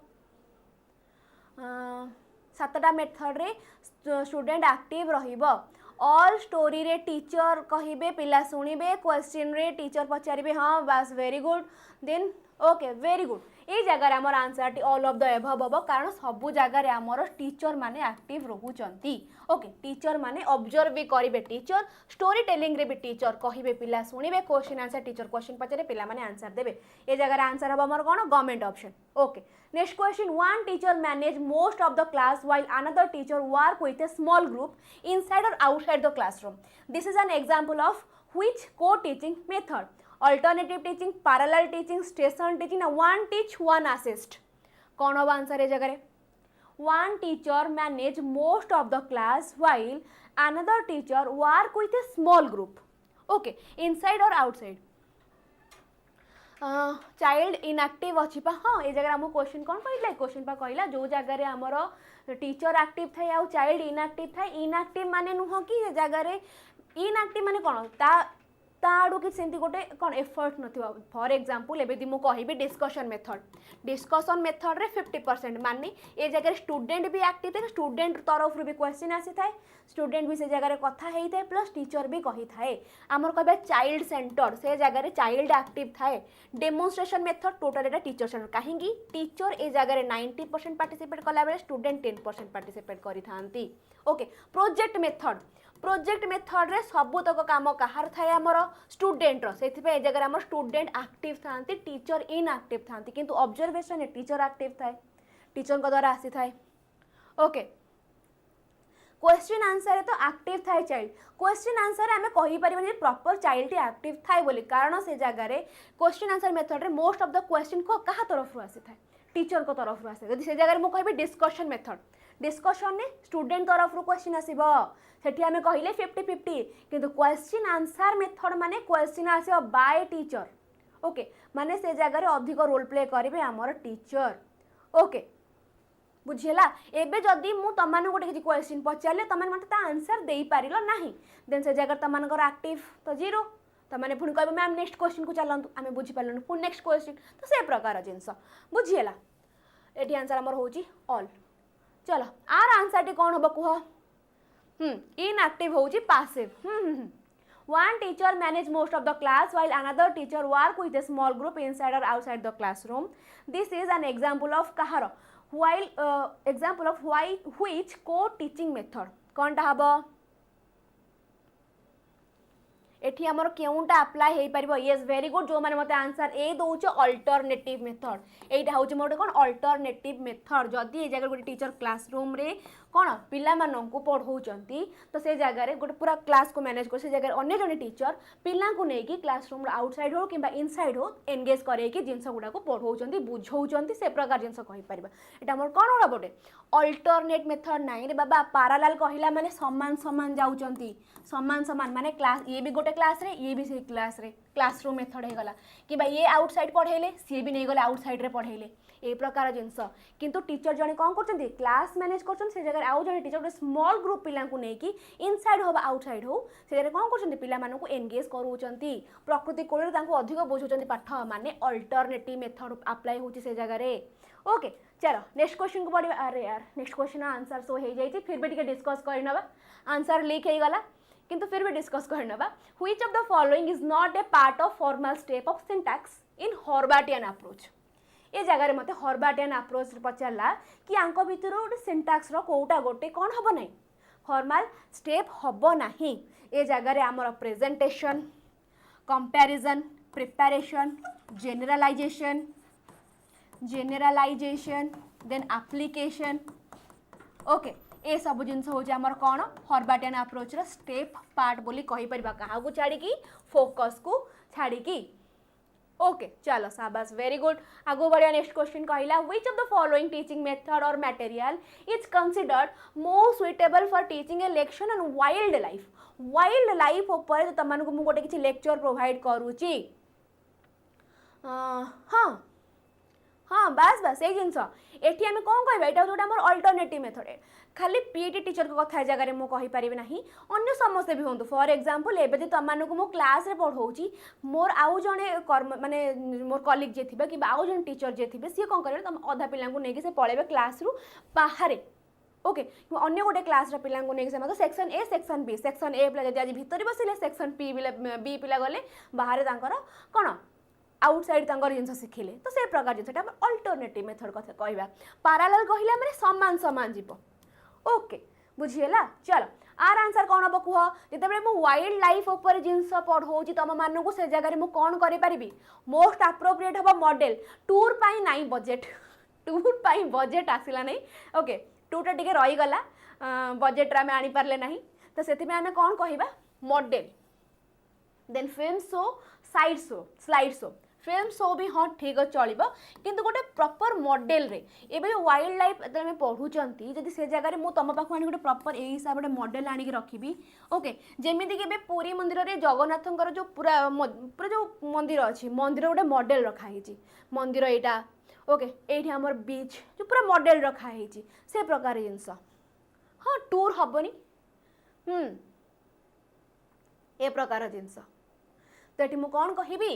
7टा मेथड रे स्टूडेंट एक्टिव रहिबो ऑल स्टोरी रे टीचर कहिबे पिला सुनिबे क्वेश्चन रे टीचर पचारिबे हाँ बस very good then okay very good ये जगह आमर आंसर टी ऑल ऑफ द एबव हम कारण सबू जगह आमर टीचर माने एक्टिव रोचंती। ओके टीचर माने ऑब्जर्व भी करेंगे टीचर स्टोरी टेलिंग रे भी टीचर कहिबे पिला सुनिबे क्वेश्चन आंसर टीचर क्वेश्चन पचारे पिला माने आंसर देबे ये जगह आंसर हम आमर कौन government option. Okay next question one teacher manage most of the class while another teacher work with a small group inside और outside the classroom this is an example of which co teaching method alternative teaching parallel teaching station teaching ना one teach one assist कौन हम answer ये जगह one teacher manage most of the class while another teacher work with a small group. Okay inside और outside child inactive अच्छी पा हाँ ये जगह आम क्वेश्चन कौन कहला क्वेश्चन पा कहला जो जगह आमर टीचर एक्टिव थाए आउ चाइल्ड इनएक्टिव थाए इनएक्टिव माने नुह कि जगह इनएक्टिव माने कौन ताड़ू कि सेमती गोटे कौन एफर्ट न फॉर एग्जांपल एबेदी मु कहिबी डिस्कशन मेथड रे 50% माने ये जगह स्टूडेंट भी एक्टिव थे स्टूडेंट तरफ भी क्वेश्चन आसी थाए स्टूडेंट भी से जगह कथा हेई थाए प्लस टीचर भी कही थाए आमर कहबे चाइल्ड सेंटर से जगह चाइल्ड एक्टिव थाए डेमोन्स्ट्रेशन मेथड टोटल एटा टीचर सेंटर कहीं टीचर ए जगह 90% पार्टिसिपेट कला बेले स्टूडेंट 10% पार्टिसिपेट करि थांती। ओके प्रोजेक्ट मेथड रे सबुतक काम कहार थाए आमर स्टूडेंट से जगह आम स्टूडेंट एक्टिव था टीचर इनएक्टिव था किंतु ऑब्जर्वेशन टीचर एक्टिव थाए टीचर द्वारा आसी थाए। ओके क्वेश्चन आंसर तो एक्टिव थाए चाइल्ड क्वेश्चन आंसर आम कहि परिबनी प्रॉपर चाइल्ड एक्टिव थाए बोली कारण से जगह क्वेश्चन आंसर मेथड रे मोस्ट ऑफ द क्वेश्चन को कहा तरफ आसी थाए टीचर को तरफ आसे जगह मुझे कहि डिस्कशन डिस्कशन ने स्टूडेंट तरफ क्वेश्चन आसीबो सेठी आमे कहिले 50-50 किंतु क्वेश्चन आंसर मेथड माने क्वेश्चन आसीबो बाय टीचर ओके माने से जगह रे अधिक रोल प्ले करिवे हमर टीचर ओके बुझिला एबे जदी मु तमान गोटे किछि क्वेश्चन पचारले तमान मते ता आंसर देई पारिलो नाही देन से जगह तमान को एक्टिव तो 0 तमाने पुणी कहबे मैम नेक्स्ट क्वेश्चन को चलंतु आमे बुझि पारलनु पुणी नेक्स्ट क्वेश्चन तो से प्रकार जिंस बुझिला एठी आंसर हमर होची ऑल चलो आर आंसर टी कोन होबो कुह इनएक्टिव होची passive One teacher manage most of the class while another teacher work with a small group inside or outside the classroom. This is an example of kahara. While example of which co-teaching method. कौन टा हबो एठी हमर केउंटा apply हेई परिबो yes very good जो माने मते answer A दोउछ alternative method एटा होउछ मोटे कोन alternative method जदी ए जगह गोटे टीचर क्लासरूम रे कोन पिला मानन को पढौचंती तो से जगह रे गोटे पूरा क्लास को मैनेज कर से जगह अन्य जने टीचर पिला को नै कि क्लासरूम रे आउटसाइड हो किबा इनसाइड हो एंगेज करे कि जिंस गुडा को पढौचंती बुझौचंती से प्रकार जिंस कहि परिबा एटा हमर कोन होला बोटे अल्टरनेट मेथड नाही रे बाबा पैरेलल कहिला माने समान समान जाउचंती समान समान माने क्लास ये भी गोटे क्लास रे ये भी से क्लास रे क्लासरूम मेथड हे गला कि भाई ये आउटसाइड पढेले सी भी नै गले आउटसाइड रे पढेले ए प्रकार जिंस किंतु टीचर जने कोन करचंती क्लास मैनेज करचन से जगह आउ जने टीचर स्मॉल ग्रुप पिला को नै कि इनसाइड हो आउटसाइड हो से जगह कोन करचंती पिला मानन को एंगेज करूचंती प्रकृति कोले तांको अधिक बुझुचंती पाठ माने अल्टरनेटिव मेथड अप्लाई होची से जगह रे ओके चलो नेक्स्ट क्वेश्चन को पढिबा अरे यार नेक्स्ट क्वेश्चन आंसर सो हे जाईती फिर भी टिके डिस्कस करनबा आंसर लीक हे गला किंतु फिर भी डिस्कस करनबा which of the following is not a part of formal step of syntax in Herbartian approach ए जगह रे मते हॉर्बाटियन अप्रोच पचारला कि आंको भितर गोटे सिंटैक्स रो कोटा गोटे कोन हबो नै फॉर्मल स्टेप हबो नाही ए जगह रे हमर presentation comparison preparation generalization then application ओके ए सब जिनस हो आमर कौन हॉर्बाटियन अप्रोच रो स्टेप पार्ट बोली कहि परिबा कहा को छाड़ी की फोकस को छाड़ी की ओके चलो शाबाश वेरी गुड आगो बढ़िया नेक्स्ट क्वेश्चन कहला which of the following teaching method और material is considered more suitable for teaching a lecture on wildlife ऊपर तो तमन को मु गोटे किछि लेक्चर प्रोवाइड करूची हाँ हाँ बस बस ये जिनस एठी आमे कोन कहबा एटा जोटा हमर अल्टरनेटिव मेथड है खाली पीटी टीचर को कथा जगह मु कहि परिबे नाही अन्य समस्त भी होंतु फॉर एग्जांपल एबे जे तमान को मु क्लास रे पढौची मोर आउ जने कर्म माने मोर कलीग जे थिबे कि आउ जने टीचर जे थिबे सी कोन करे तम आधा पिला को नेकी से पळेबे क्लास रु बाहर ओके अन्य गोटे क्लास रा पिला को नेकी से मतलब section A section B section A पिला जदी आज भितरी बसिले सेक्शन बी पिला गले बाहर तांकर कोन आउटसाइड तांकर जिनस शिखिले तो से प्रकार जिनस अल्टरनेटिव मेथड कथा कहबा पैरेलल कहिला माने समान समान जीवो ओके बुझिएला चलो आर आंसर कौन हम कह जिते मु वाइल्ड लाइफ ऊपर जिनस पढ़ौची तुम मान को से जगह मु कौन करि परिबी मोस्ट अप्रोप्रिएट हम मॉडल टूर पाई नाई बजेट टूर पाई बजेट आसिला नहीं ओके टूर टिके रही गला बजेट रे आनी पारले नहीं तो सेति में हमें कौन कहिबा model then film show slide show film show भी हाँ ठीक चलो किंतु गोटे प्रॉपर मॉडल रे एबे वाइल्ड लाइफ एते में पढुचंती जदी से जगह रे मु तम पाखु आनी गोटे प्रॉपर ए हिसाब रे मॉडल आनी के रखिबी ओके जेमिति के पुरी मंदिर रे जगन्नाथंकर जो पूरा जो मंदिर अछि मंदिर गोटे मॉडल रखा हिची मंदिर एटा ओके एठी हमर बीच जो पूरा मॉडल रखा हिची से प्रकार जिंस हाँ टूर हबनी ए प्रकार जिंस तो एठी मु कोन कहिबी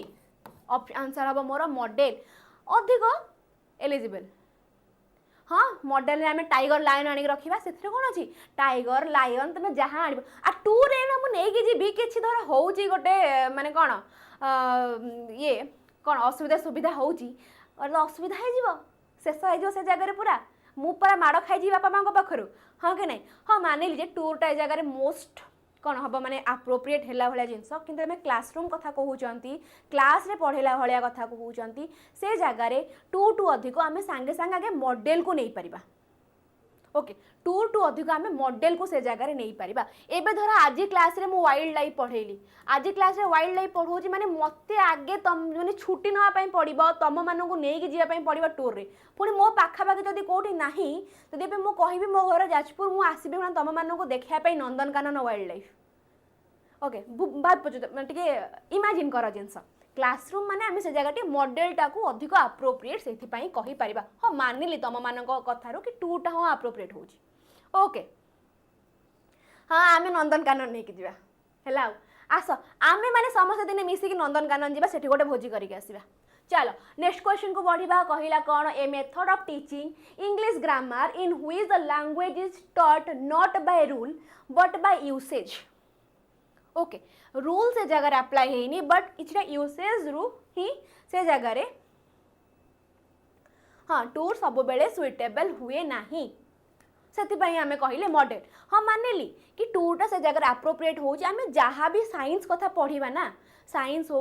आंसर हम मोर मॉडल अधिक एलिजिबल हाँ मॉडल में टाइगर लायन आनी रखा से कौन अच्छी टाइगर लायन तुम जहाँ आण आ टूर मुझे जीवी कि धर हो गोटे माने कौन ये कौन असुविधा सुविधा हो असुविधा शेष हो से जगह पूरा मु पूरा माड़ खाई बापा माँ पाखर हाँ कि नहीं हाँ मानिली जे टूरटा जगह मोस्ट कौन हम माने अप्रोप्रिएट है भाया जिनस किंतु आम क्लासरूम कथा कहते क्लास रे पढ़ेला भाया कथा कहते से जगार टू अधिक आम सांगे सांगे आगे मॉडल को नहीं पारिबा ओके टू टू अधिक आम मॉडल को से जगह नहीं पारिबा एबे धर आज क्लास रे मु वाइल्ड लाइफ पढ़ेली आज क्लास रे वाइल्ड लाइफ पढ़ौची माने मते आगे तम माने छुट्टी नवा पई पड़िबो तम मानन को नै कि जिया पई पड़िबो टूर रे पुनी मो पाखा पाखे जदी कोठी नाही तदी एबे मु कहिबी मो घर जाजपुर मु आसीबे माने तम मानन को देखिया पई नंदनकानन वाइल्ड लाइफ ओके बात पछु टिके इमेजिन कर जिंस क्लासरूम माने आम से जगह मॉडलटा को अधिक अप्रोप्रिएट से कही पारिबा हाँ मानिली तुम मान कथार कि टूटा हाँ अप्रोप्रिएट होची ओके हाँ आम नंदनकानन नहीं जावा है आस आम मैंने समस्त दिन मिसिक नंदनकानन जावा सेठी गोटे भोजी करके आसवा चलो नेक्स्ट क्वेश्चन को बढ़िबा कहला कौन a method of teaching English grammar in which the language is taught not by rule but by usage okay rule से जगह अप्लाई है बट किसी यूसेज रु ही से जगह हाँ टूर सब बेले सुइटेबल हुए नहीं से आम कहले मॉडल हाँ मानिली कि टूरटा से जगह अप्रोप्रिएट हो जहाँ भी साइंस कथा पढ़ा ना साइंस हो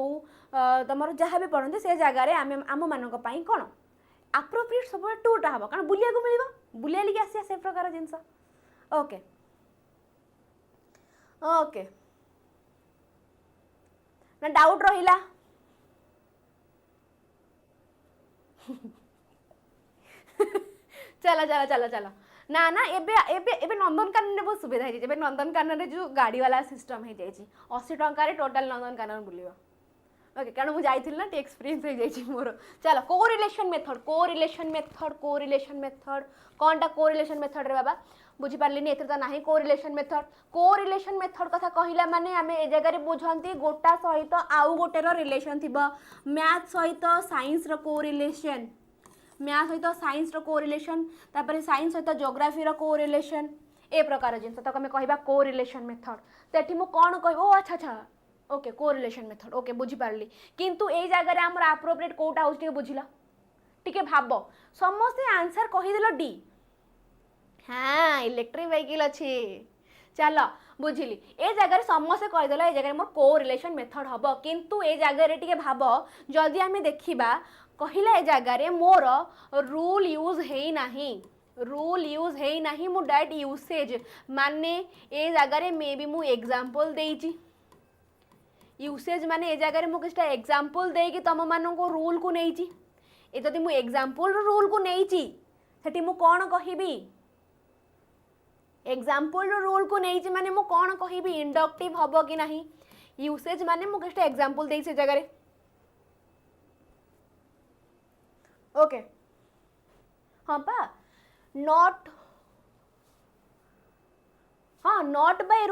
तुम जहाँ भी पढ़ते से जगह आम आम मान कौन अप्रोप्रिएट सब टूरटा हम कारण बुलिया को मिल बुलिया लिखी आसिया से प्रकार जिनस ओके ओके ना डाउट रहिला चला चला चला चला ना ना एबे एबे एबे नंदनकानन रे बहुत सुविधा है नंदनकानन रे जो गाड़ी वाला सिस्टम है 80 टंका टोटाल नंदनकानन बुलियो ओके कारण मुझे जाइथिल ना टे एक्सपीरियंस हो जाइछि मोर चलो कोरिलेशन मेथड कोनटा कोरिलेशन मेथड रे बाबा बुझी पारलिनी एथर तो नाही कोरिलेशन मेथड कथा कहिला माने आमे ए जगह रे बुझंती गोटा सहित आउ गोटे रो रिलेशन थिबो मैथ सहित साइंस रो कोरिलेशन मैथ सहित साइंस रो कोरिलेशन तापर साइंस सहित ज्योग्राफी रो कोरिलेशन ए प्रकार जिनस तो हमें कहबा कोरिलेशन मेथड तेठी मु कोन कहबो अच्छा अच्छा ओके कोरिलेशन मेथड ओके बुझी पारली किंतु ए जगह रे हमर अप्रोप्रिएट कोटा होछ टिके बुझिला टिके भाबो समस्त आंसर कहि देलो डी हाँ इलेक्ट्रिक व्हीकल अच्छी चलो बुझिली ए जगह समस्ते कहीदेल ए जगह मोर कोरिलेशन मेथड हम किंतु ए जगह टिके भाब जदि आम देखा कहला ए जगह मोर रूल यूज है नहीं मु डायरेक्ट यूसेज माने ए जगह मे भी मु एग्जांपल देइची यूसेज माने ए जगह मु किछटा एग्जांपल देकी तुम मान को रूल को नहींची ए जदि मु एग्जांपल रूल को नहींची सेठी मु कोन कहिबी एग्जांपल रूल को नहीं माने मु कौन कहिबी इंडक्टिव हबो कि नहीं यूसेज माने मु किछटा एग्जांपल देई से जगह रे ओके हाँ पा नॉट हाँ not by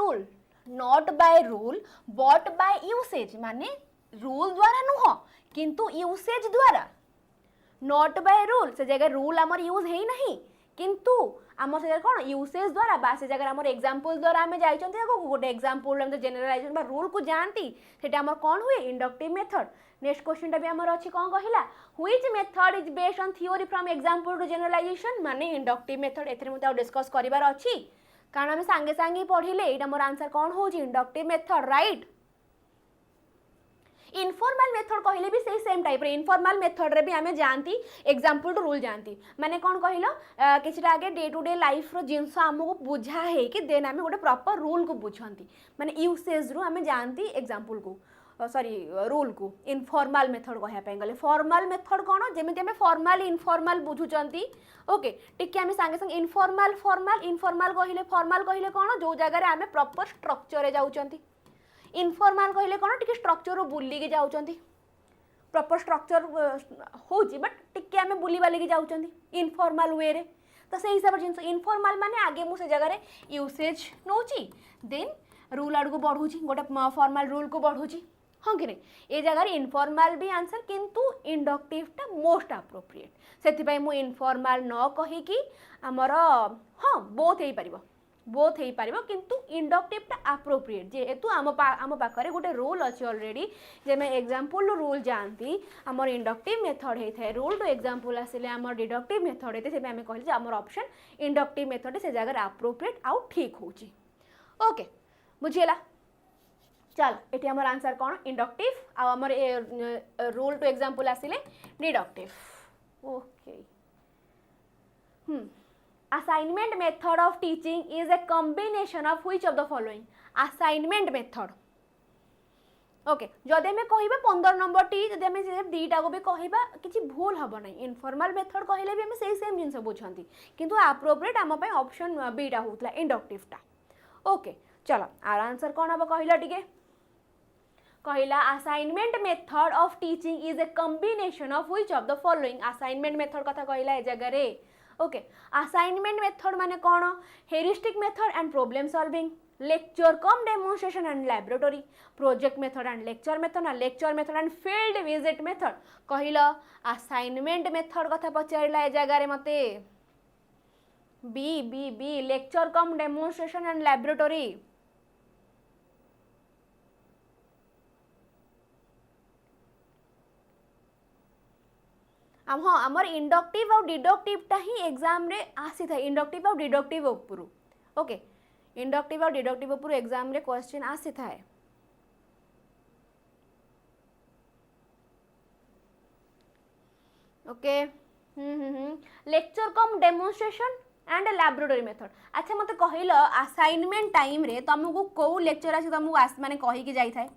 rule but by usage माने रूल द्वारा नुह किंतु यूसेज द्वारा नॉट बाय रूल से जगह रूल आमर यूज है नहीं किंतु आम से कौन यूसेज द्वारा बा से जगह आम एग्जांपल द्वारा आम जाइछंती गोटे एग्जांपल आम जनरलाइजेशन बा रूल को जानती सेटा आमर कौन हुए इंडक्टिव मेथड नेक्स्ट क्वेश्चन भी आमर अछि कौन कहिला which method is based on theory from example to generalisation माने इंडक्टिव मेथड एथरे मते डिस्कस करिवार अछि कारण आम सांगे सांगे पढ़िले एटा मोर आंसर कौन होची inductive method right informal method कहले भी सही सेम टाइप रे इनफॉर्मल मेथड रे भी आमे जानती एग्जांपल टू रूल जानती माने कौन कहलो किछटा आगे डे टू डे लाइफ रो जिंस हमको बुझा है कि देन आमे गोटे प्रॉपर रूल को बुझंती माने यूसेज रू आमे जानती एग्जांपल को सॉरी रूल को इनफॉर्मल मेथड कहया पे गले फॉर्मल मेथड कोन जेमिति आमे फॉर्मल इनफॉर्मल बुझुचंती ओके टिके आमे संगे संगे इनफॉर्मल कहले कोन जो जगह रे आमे प्रॉपर स्ट्रक्चर रे जाउचंती इनफॉर्मल कहले कौन टिके स्ट्रक्चर बुलिकी जाउचंती प्रॉपर स्ट्रक्चर होची बट टिके आमे बुली बालिकी जाउचंती इनफॉर्मल वे रे तो से हिसाब जिंस इनफॉर्मल माने आगे मु से जगह रे यूसेज नोची देन रूल आड़ को बढ़ुची गोटे फॉर्मल रूल को बढ़ुची हाँ कि नहीं ए जगह इनफॉर्मल भी आंसर किंतु इंडक्टिव टा मोस्ट अप्रोप्रिएट से मु इनफॉर्मल न कही कि आमर हाँ बोथ हो पारिबो किंतु इंडक्टिव टा अप्रोप्रिएट जेहेतु आम पाखरे गोटे रूल अच्छी ऑलरेडी जे मैं एग्जांपल रूल जानती आमर इंडक्टिव मेथड होता है रूल टू एग्जांपल आसिले आमर डिडक्टिव मेथड होते से आम कहले आमर ऑप्शन इंडक्टिव मेथड से जगह अप्रोप्रिएट आउ ठीक होची ओके बुझिला चल एटी आमर आंसर कौन इंडक्टिव आमर रूल टू एग्जांपल आसिले deductive okay assignment method of teaching is a combination of which of the following? assignment method. Okay जदि आम कह 15 नंबर टी जदि आम दीटा को भी कह कि भूल हम ना इनफॉर्मल मेथड कहले भी आम से सेम जिन बुझाती किंतु एप्रोप्रिएट आम ऑप्शन बीटा होता इंडक्टिवटा. ओके चलो आर आंसर कौन हम कहला टिके कहला assignment method of teaching is a combination of which of the following. Assignment method कथा कहला ए जगह रे. ओके असाइनमेंट मेथड माने कौन heuristic method and problem solving, lecture cum demonstration and laboratory, project method and lecture method and field visit method. कहला assignment method कथा पचारला ए जगह रे मते B B B lecture cum demonstration and laboratory. हाँ आमर इंडक्टिव और डिडक्टिवटा ही एग्जाम रे आसी था. इंडक्टिव और डिडक्टिव उपरु. ओके इंडक्टिव और डिडक्टिव उपरु एग्जाम रे क्वेश्चन आसी था. Okay lecture cum demonstration and laboratory method. अच्छा मत कहल असाइनमेंट टाइम रे तुमको कौ लेक्चर आसी तुमको माने कही कि जाई थाए.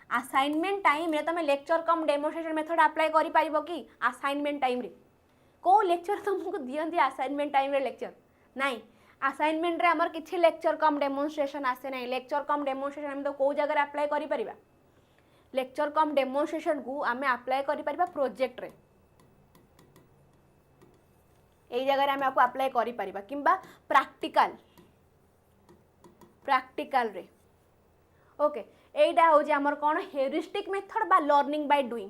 असाइनमेंट टाइम रे तुम lecture cum demonstration method apply करि पारिबो कि असाइनमेंट टाइम रे को लेक्चर तुमको दियंती असाइनमेंट टाइम रे लेक्चर नाही. असाइनमेंट रे हमर किछि लेक्चर कम डेमोन्स्ट्रेशन आसे नाही. लेक्चर कम डेमोन्स्ट्रेशन हम तो को जगह अप्लाई करि परिबा. लेक्चर कम डेमोन्स्ट्रेशन को आमे अप्लाई करि परिबा प्रोजेक्ट रे. एई जगह रे आमे आपको अप्लाई करि परिबा किंबा प्रैक्टिकल रे. ओके एटा हूँ आमर कौन हेरिस्टिक मेथड बा learning by doing.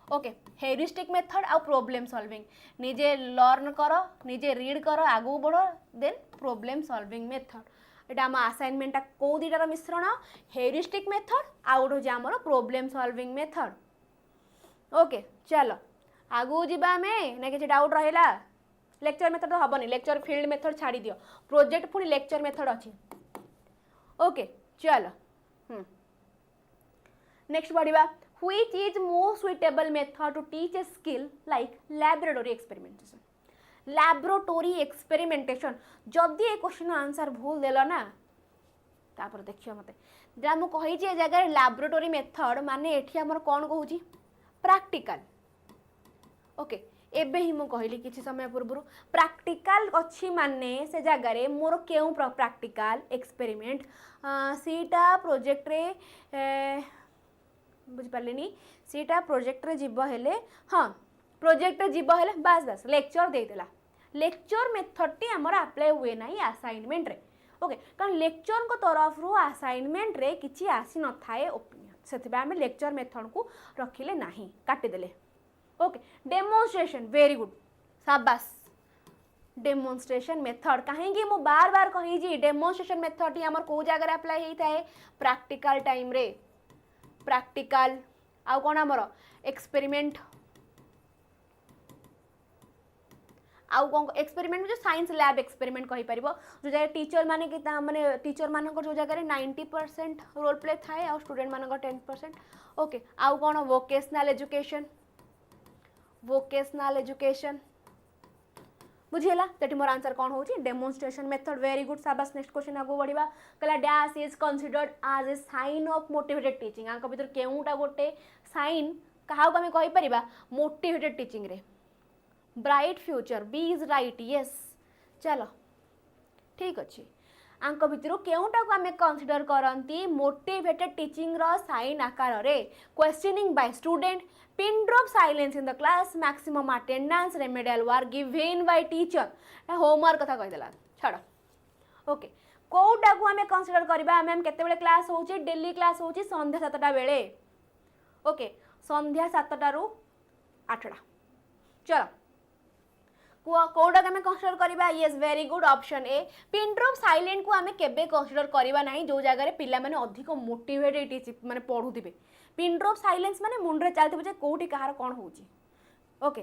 Okay heuristic method आ प्रॉब्लम सॉल्विंग निजे लर्न कर निजे रीड कर आगू बढ़ देन प्रॉब्लम सॉल्विंग मेथड एटा आम असाइनमेंट कौ दुटार मिश्रण हेरिस्टिक मेथड आउ गोटे हूँ आमर प्रॉब्लम सॉल्विंग मेथड. ओके चलो आगू जीवा आमे ना कि डाउट रहा. लेक्चर मेथड तो हेनी लेक्चर फील्ड मेथड छाड़ी दियो प्रोजेक्ट पुणी लेक्चर मेथड अच्छी. ओके चलो नेक्स्ट बढ़िया which is more suitable method to teach a skill like laboratory experimentation. laboratory experimentation जदि ए क्वेश्चन आंसर भूल देल ना तापर देखियो मते जा मु कहि जे जगह लैबोरेटरी मेथड माने एठी हमर कोन कहूची प्रैक्टिकल. ओके एबे ही मु कहली किछि समय पूर्व प्रैक्टिकल अच्छी माने से जगह रे मोर केउ प्रैक्टिकल एक्सपेरिमेंट सीटा प्रोजेक्ट रे बुझिपारे सीटा प्रोजेक्ट रे जीव हेले हाँ प्रोजेक्ट रे जीव हेले बास बास लेक्चर देदेला. लेक्चर मेथड टी हमर अप्लाई हुए ना असाइनमेंट रे. ओके कारण लेक्चर को तरफ रू असाइनमेंट रे किछि आसी न थाए ओपिनियन सेति बा हम लेक्चर मेथड को रखिले नाही काटि देले. ओके डेमोन्स्ट्रेशन वेरी गुड शाबाश. डेमोन्स्ट्रेशन मेथड कहीं मु बार बार कही डेमोन्स्ट्रेशन मेथड ही हमर को जगह अप्लाई होता है प्रैक्टिकल टाइम रे. प्रैक्टिकल आउ कौन आमर एक्सपेरिमेंट आउ कौन एक्सपेरिमेंट जो साइंस लैब एक्सपेरिमेंट कहि परिबो जो जगह टीचर माने कि माने टीचर मानक जो जगह 90% रोल प्ले थाए और स्टूडेंट मानक 10%. ओके आउ कौन वोकेशनल एजुकेशन बुझेला तेटी मोर आंसर कौन होची डेमोन्स्ट्रेशन मेथड. वेरी गुड शाबाश. नेक्स्ट क्वेश्चन आगो बढ़िबा कहला dash is considered as a sign of motivated teaching. आंक भीतर केउटा गोटे साइन काहा को हमें कहि परिबा मोटिवेटेड टीचिंग रे. Bright future B is right yes. चलो ठीक अच्छे आंक भितर केउटा को हमें कंसीडर करंती मोटिवेटेड टीचिंग रो साइन आकार रे. Questioning by student, pin drop silence in the class, maximum attendance, remedial work given by teacher. Homework कथा कहि देला छाड़. ओके कोटा को हमें कंसीडर करबा हम केते क्लास होची डेली क्लास होची संध्या 7टा बेले. ओके संध्या 7टा रु 8टा. चलो कोडा हमें कंसीडर करबा yes very good option A. Pin drop silent को हमें केबे कंसीडर करबा नाही जो जगह रे पिला माने अधिक मोटिवेटेड माने पढुथिबे. पिन ड्रॉप साइलेंस माने मुंड रे चलते बुझे कोठी कहार कोन होची. ओके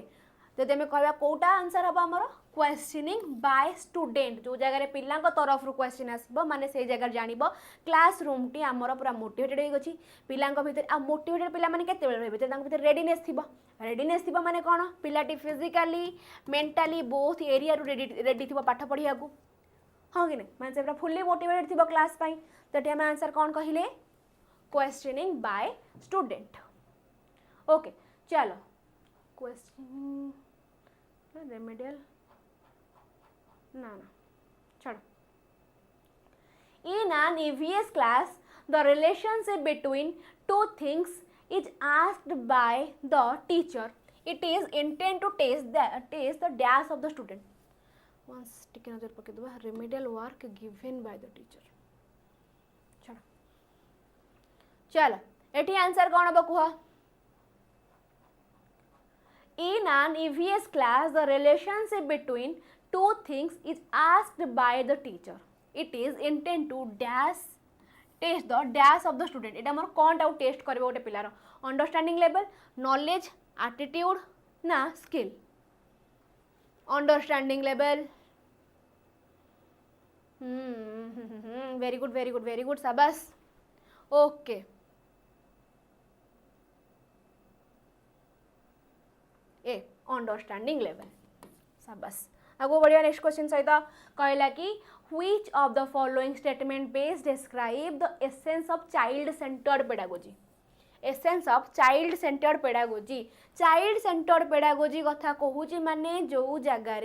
जदि आम कह कौटा आंसर हम आमर क्वेश्चनिंग बाय स्टूडेंट जो जगह पिला तरफ क्वेश्चन आसब माने से जगह जान क्लास रूम टी आमर पूरा मोटिवेटेड होगी पिला भीतर आ मोटिवेटेड पिला माने केते बेले रहिबे भीतर रेडीनेस थी रेडीनेस थी माने कौन पिलाटी physically mentally both area ready थी पाठ पढ़िया को हाँ कि नहीं माने से पूरा फुल्ली मोटिवेटेड थी क्लास पाई तो आम आंसर कौन कहले क्वेश्चनिंग बाय स्टूडेंट ओके चलो क्वेश्चन रेमेडियल ना छोड़ो in an EVS class the relationship between two things is asked by the teacher it is intended to test the dash of the student once टिके नजर पके दबा remedial work given by the teacher छोड़ो चलो एठी answer कौन अब कुह in an EVS class the relationship between two things is asked by the teacher it is intended to test the dash of the student एटा हमर कोन tau test करबे गोटे पिलार understanding level knowledge attitude ना skill understanding level very good शाबाश okay ए understanding level शाबाश आगो बढ़िया next question सहित कहला कि which of the following statement base describe the essence of child centered pedagogy essence of child centered pedagogy कथा कहूची माने जो जगार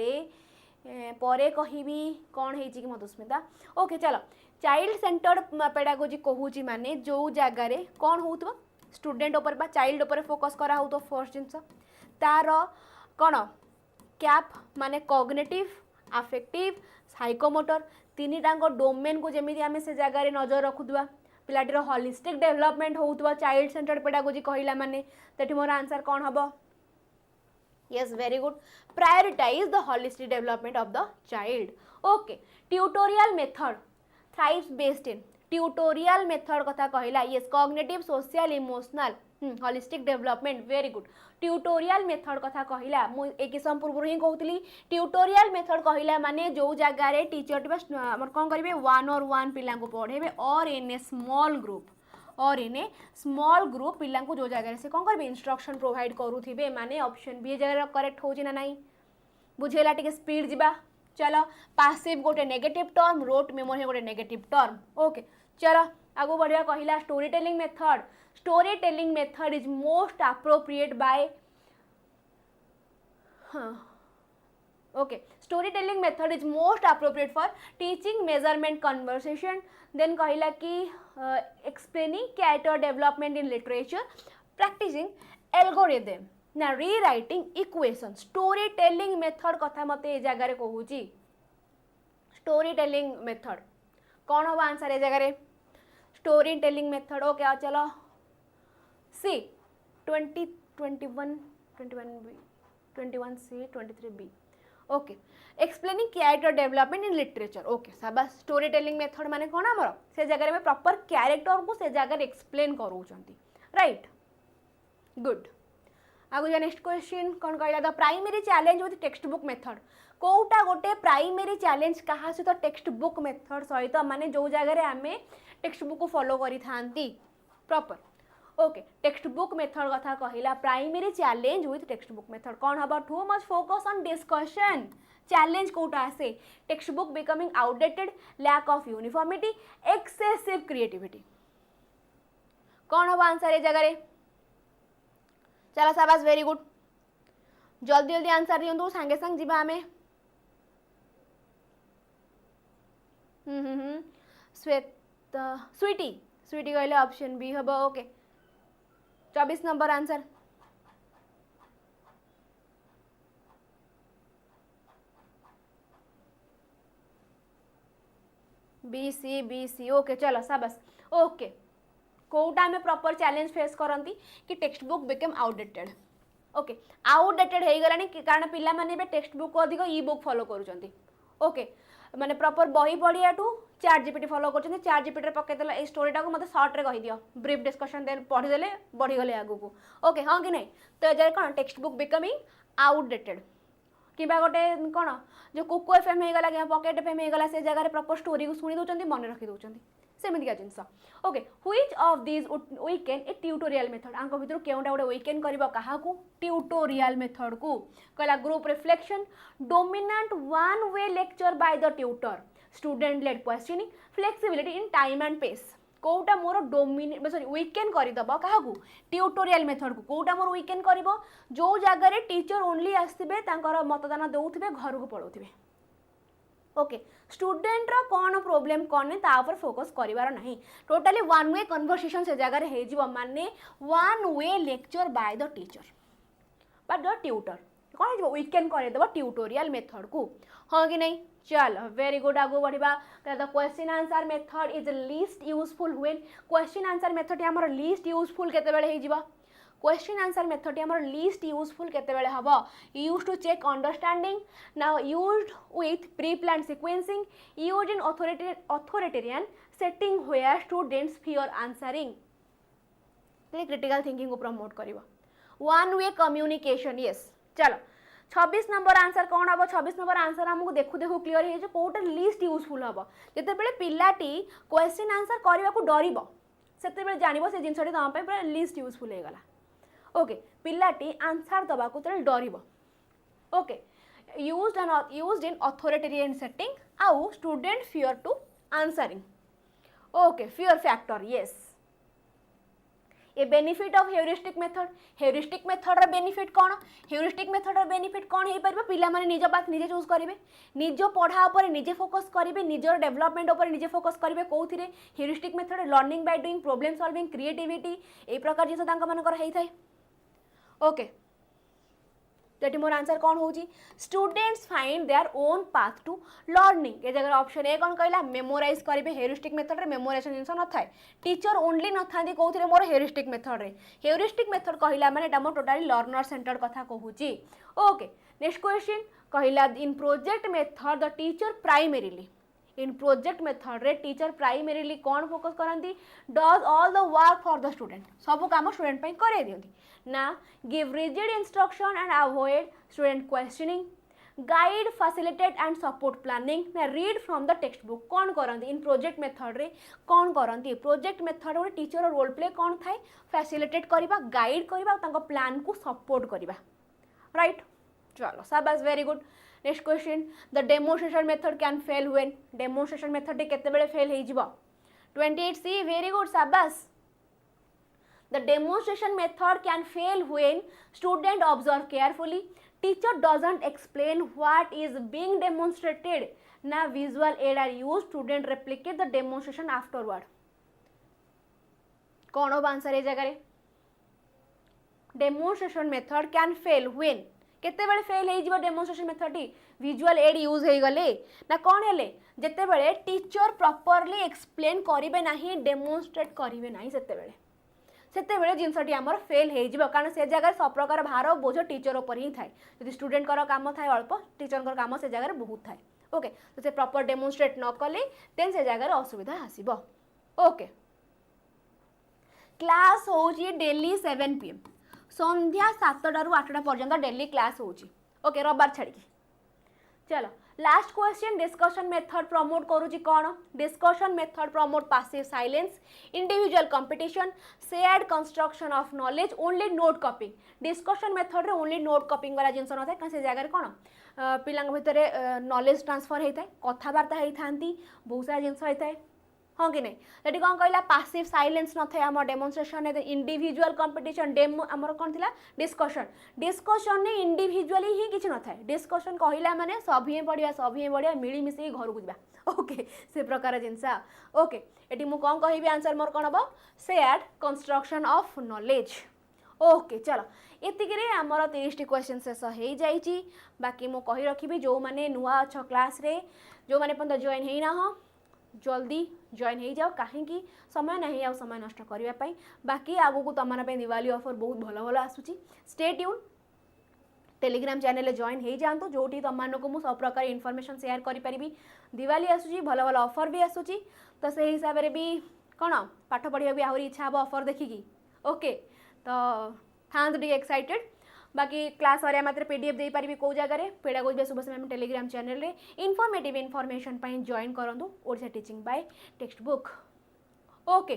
परे कहबी कौन है कि मधुस्मिता ओके चलो चाइल्ड सेंटर्ड पेडागोजी कहूची माने जो जगार कौन होउतबा स्टूडेंट ऊपर बा चाइल्ड ऊपर फोकस करा हो तो फर्स्ट जिनस तार कौन कैप माने कॉग्निटिव अफेक्टिव साइकोमोटर तीन टांग डोमेन को जमी आम से जगार नजर रखुवा पिलाटीर होलिस्टिक डेवलपमेंट होउतबा चाइल्ड सेंटर्ड पेडागोजी कहला माने तेठी मोर आंसर कौन हबो yes very good prioritize the holistic development of the child okay tutorial method thrives based in tutorial method कथा कहला yes cognitive social emotional holistic development very good tutorial method कथा कहला मु एक सम पूर्व ही कहूली ट्यूटोरियल मेथड कहला माने जो जगार टीचर हमर कोन करिवे 1 पिला को पढ़ेबे और इन ए स्मॉल ग्रुप पिला को जो जगार से कोन करबे इंस्ट्रक्शन प्रोवाइड करूथिबे माने ऑप्शन बी जगार करेक्ट होची ना नहीं बुझेला टिके स्पीड जिबा चलो पासिव गोटे नेगेटिव टर्म रोट मेमोरी गोटे नेगेटिव टर्म ओके चलो आगो बढ़िया कहला story telling method is most appropriate by okay storytelling method is most appropriate for teaching measurement conversation then कहला कि explaining character development in literature practicing algorithm ना rewriting equation storytelling method कथा मते ए जगह रे कहूची storytelling method कौन होगा answer ए जगह रे storytelling method ओके चलो सी 21C 23B okay explaining character development in literature okay शाबाश स्टोरी टेलिंग मेथड माने कोन हमर से जगह में प्रॉपर कैरेक्टर को से जगह एक्सप्लेन करूचंती राइट गुड आगु जा नेक्स्ट क्वेश्चन कोन कहला the primary challenge with text book method कोटा गोटे प्राइमरी चैलेंज कहा से तो टेक्स्ट बुक मेथड सहित माने जो जगह रे हमें टेक्स्ट बुक को फॉलो करी थांती proper okay text book method कथा कहला primary challenge with text book method कौन हबा too much focus on discussion challenge कोटा आसे text book becoming outdated lack of uniformity excessive creativity कौन हबा आंसर ए जगह रे चलो शाबाश वेरी गुड जल्दी जल्दी आंसर दियंतु संगे संग जिबा हमें स्वीटी कहले ऑप्शन बी हबा ओके 24 नंबर आंसर बी सी ओके चलो शाबाश ओके कोटा में प्रॉपर चैलेंज फेस करंती कि text book become outdated okay outdated हे गलानी कारण पिला माने बे टेक्स्ट बुक को अधिक ई बुक फॉलो करूचंती ओके माने प्रॉपर बही पढ़ियाठू चैट जीपीटी फॉलो करछन चैट जीपीटी रे पकेदेला ए स्टोरीटा को मते शॉर्ट रे कहि दियो ब्रीफ डिस्कशन देन पढ़ी देले बढ़ी गले आगु को ओके हां कि नहीं तो ए कोन टेक्स्ट बुक बिकमिंग आउटडेटेड किबा गोटे कोन जो कुको एफएम हे गला कि पॉकेट एफएम हे गला से जगह रे प्रॉपर स्टोरी को सुनी दोचंती मन रखी दोचंती सेमितिका जिनस okay which of this we can ए ट्यूटोरियल मेथड आंको भितर केउटा गोटे वी कैन करबो काहा को ट्यूटोरियल मेथड को कहला group reflection dominant one way lecture by the tutor student led questioning flexibility in time and pace कोटा मोर डोमिनेट सॉरी वीकेंड करि दबा काहा को ट्यूटोरियल मेथड को कोटा मोर वीकेंड करबो जो जगह रे टीचर ओनली आस्थिबे तांकर मतदान देउथिबे घर को पळौथिबे ओके स्टूडेंट रो कोन प्रॉब्लम कोन ता ऊपर फोकस करिवार नाही टोटली वन वे कन्वर्सेशन से जगह रे हे जीवो माने one way lecture by the teacher but the tutor कोन जीवो वीकेंड करे देबो ट्यूटोरियल मेथड को हां कि नहीं चल वेरी गुड आगो बढ़िबा the question answer method is least useful when question answer method हमर लीस्ट यूजफुल केते बेले हे जीवो क्वेश्चन आंसर मेथड हमर लीस्ट यूजफुल केते बेले हबो used to check understanding now used with pre plan sequencing used in authoritarian setting where students fear answering critical thinking को प्रमोट करिवो वन वे कम्युनिकेशन यस चलो 26 नंबर आंसर कौन हम 26 number answer हमको देखु देखु क्लियर हो कौटा लिस्ट यूजफुल हम जिते बेले पिलाटी क्वेश्चन आंसर करने को डरब से जानव से जिनटी तुम पूरा लिस्ट यूजफुल हो गला ओके पिलाटी आंसर दबा को डरब okay used in authoritarian setting आउ student fear to answering okay fear factor yes ए बेनिफिट ऑफ हेउरिस्टिक मेथड रा बेनिफिट कौन हेउरिस्टिक मेथड रा बेनिफिट कौन हे परबा पिला माने निज बात निजे चूज करिवे निज पढ़ा ऊपर निजे फोकस करिवे निजर डेवलपमेंट ऊपर निजे फोकस करिवे कोथिरे heuristic method learning by doing problem solving creativity ए प्रकार जिस तांका मानकर हेइ थाए ओके तो मोर आंसर कौन होची students find their own path to learning ए जगह ऑप्शन ए कौन कहला मेमोराइज करिवे हेउरिस्टिक मेथड रे मेमोराइजेशन जिंस न थाए टीचर ओनली न थांदी कोथिरे मोर हेउरिस्टिक मेथड रे हेउरिस्टिक मेथड कहला माने एटा मोर टोटली लर्नर सेंटर्ड कथा कहूची ओके नेक्स्ट क्वेश्चन कहला in project method the teacher primarily in project method रे टीचर प्राइमरीली कौन फोकस करंती does all the work for the student सब काम स्टूडेंट पई करे दियंती ना give rigid instruction and avoid student questioning guide facilitate and support planning ना read from the text book कौन करंती इन प्रोजेक्ट मेथड रे कौन करंती प्रोजेक्ट मेथड रे टीचर रोल प्ले कौन थाए फैसिलिटेट करबा गाइड करबा तांको प्लान को सपोर्ट करबा राइट चलो शाबाश very good next question the demonstration method can fail when demonstration method केते बेले फेल हे जिवो 28C वेरी गुड शाबाश the demonstration method can fail when student observe carefully teacher doesn't explain what is being demonstrated na visual aid are used student replicate the demonstration afterward कौन हो answer ए जगह रे demonstration method can fail when केते बेले fail हे जिवो demonstration method टी विजुअल एड यूज हे गले ना कौन हेले जेते बेले टीचर प्रॉपर्ली एक्सप्लेन करिवे नाही डेमोन्स्ट्रेट करिवे नाही सेते बेले सेते जिनसटी आमर फेल हो कारण से जगह सब प्रकार भार बोझ टीचर उपर ही थाए यदि स्टूडेंट काम थाए अल्प टीचर काम से जगह बहुत थाए ओके तो से प्रॉपर डेमोन्स्ट्रेट न कले देन से जगह असुविधा आसीबो ओके क्लास होची डेली 7 PM संध्या 7टा रु 8टा पर्यंत डेली क्लास होची ओके रविवार छाड़ी चलो last question discussion method promote करूची कौन discussion method promote passive silence individual competition shared construction of knowledge only note कॉपिंग discussion method रे ओनली नोट कॉपिंग वाला जिनस न थाए से जगह कौन पिला भितर नॉलेज ट्रांसफर होता है कथबार्ता होता बहुत सारा जिनस होता है हाँ कि नहीं ये कौन कहला पासिव साइलेंस न थे आम डेमोन्स्ट्रेशन इंडिविजुअल कंपटीशन डेमो आमर कौन थी डिस्कशन ने इंडिविजुअली ही किसी न था डिस्कशन कहला माने सभी बढ़िया मिलमिशी घर को जावा ओके से प्रकार जिनस ओके ये मुझे कौन कहि आंसर मोर कौन हम shared construction of knowledge okay चलो ये आमर 30टी क्वेश्चन शेष हो जाइए बाकी मुझे कही रखी जो मैंने नुआ अच्छ क्लास रे जो मैंने पर्यटन जॉइन होना हो जल्दी जॉइन हो जाओ कहीं समय नहीं आ समय नष्ट करने बाकी आगू को तुम दिवाली ऑफर बहुत भल भल आसूची stay tune Telegram channel join हो जातु जो तुमको मुझे सब प्रकार इनफॉरमेशन शेयर करी। दिवाली आसूची भल भल ऑफर भी आसूची तो से हिसाब से भी कौन पाठ पढ़ा भी आहरी इच्छा हम ऑफर देखिकी। ओके तो था एक्साइटेड बाकी क्लास सरिया मात्र पीडीएफ दे पारिबी को जगह pedagogy by Shubhashree ma'am Telegram channel रे इनफॉर्मेटिव इनफॉरमेशन जॉइन करंतु Odisha teaching by text book. Okay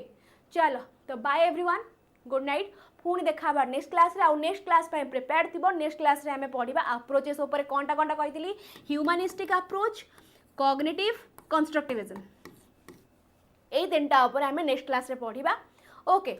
चलो तो बाय एवरीवन गुड नाइट पुणी देखा नेक्स्ट क्लास रे आउ नेक्स्ट क्लास प्रिपेयर थी नेक्स्ट क्लास रे आमे पढ़िबा अप्रोचेस ऊपर कोनटा कोनटा कहितली ह्यूमनिस्टिक अप्रोच कॉग्निटिव कंस्ट्रक्टिविज्म ए तीनटा ऊपर आमे नेक्स्ट क्लास रे पढ़िबा। ओके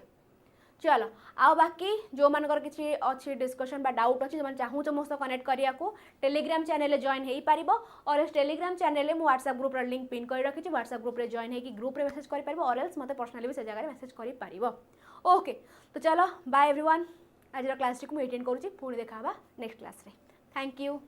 चलो आ बाकी जो मानकर किसी अच्छी डिस्कशन बा डाउट अच्छी जो चाहूँ मो सह कनेक्ट करिया को टेलीग्राम चैनल जॉइन हो पार और इस टेलीग्राम चैनल में व्हाट्सएप ग्रुप लिंक पिन कर रखी व्हाट्सएप ग्रुप रे जॉइन होगी ग्रुप रे मेसेज कर पार और एल्स मते पर्सनली भी से जगह मेसेज कर पार। ओके तो चलो बाय एवरीवन आज क्लास टी को एटेंड करुँची पुणी देखा नेक्स्ट क्लास रे। Thank you.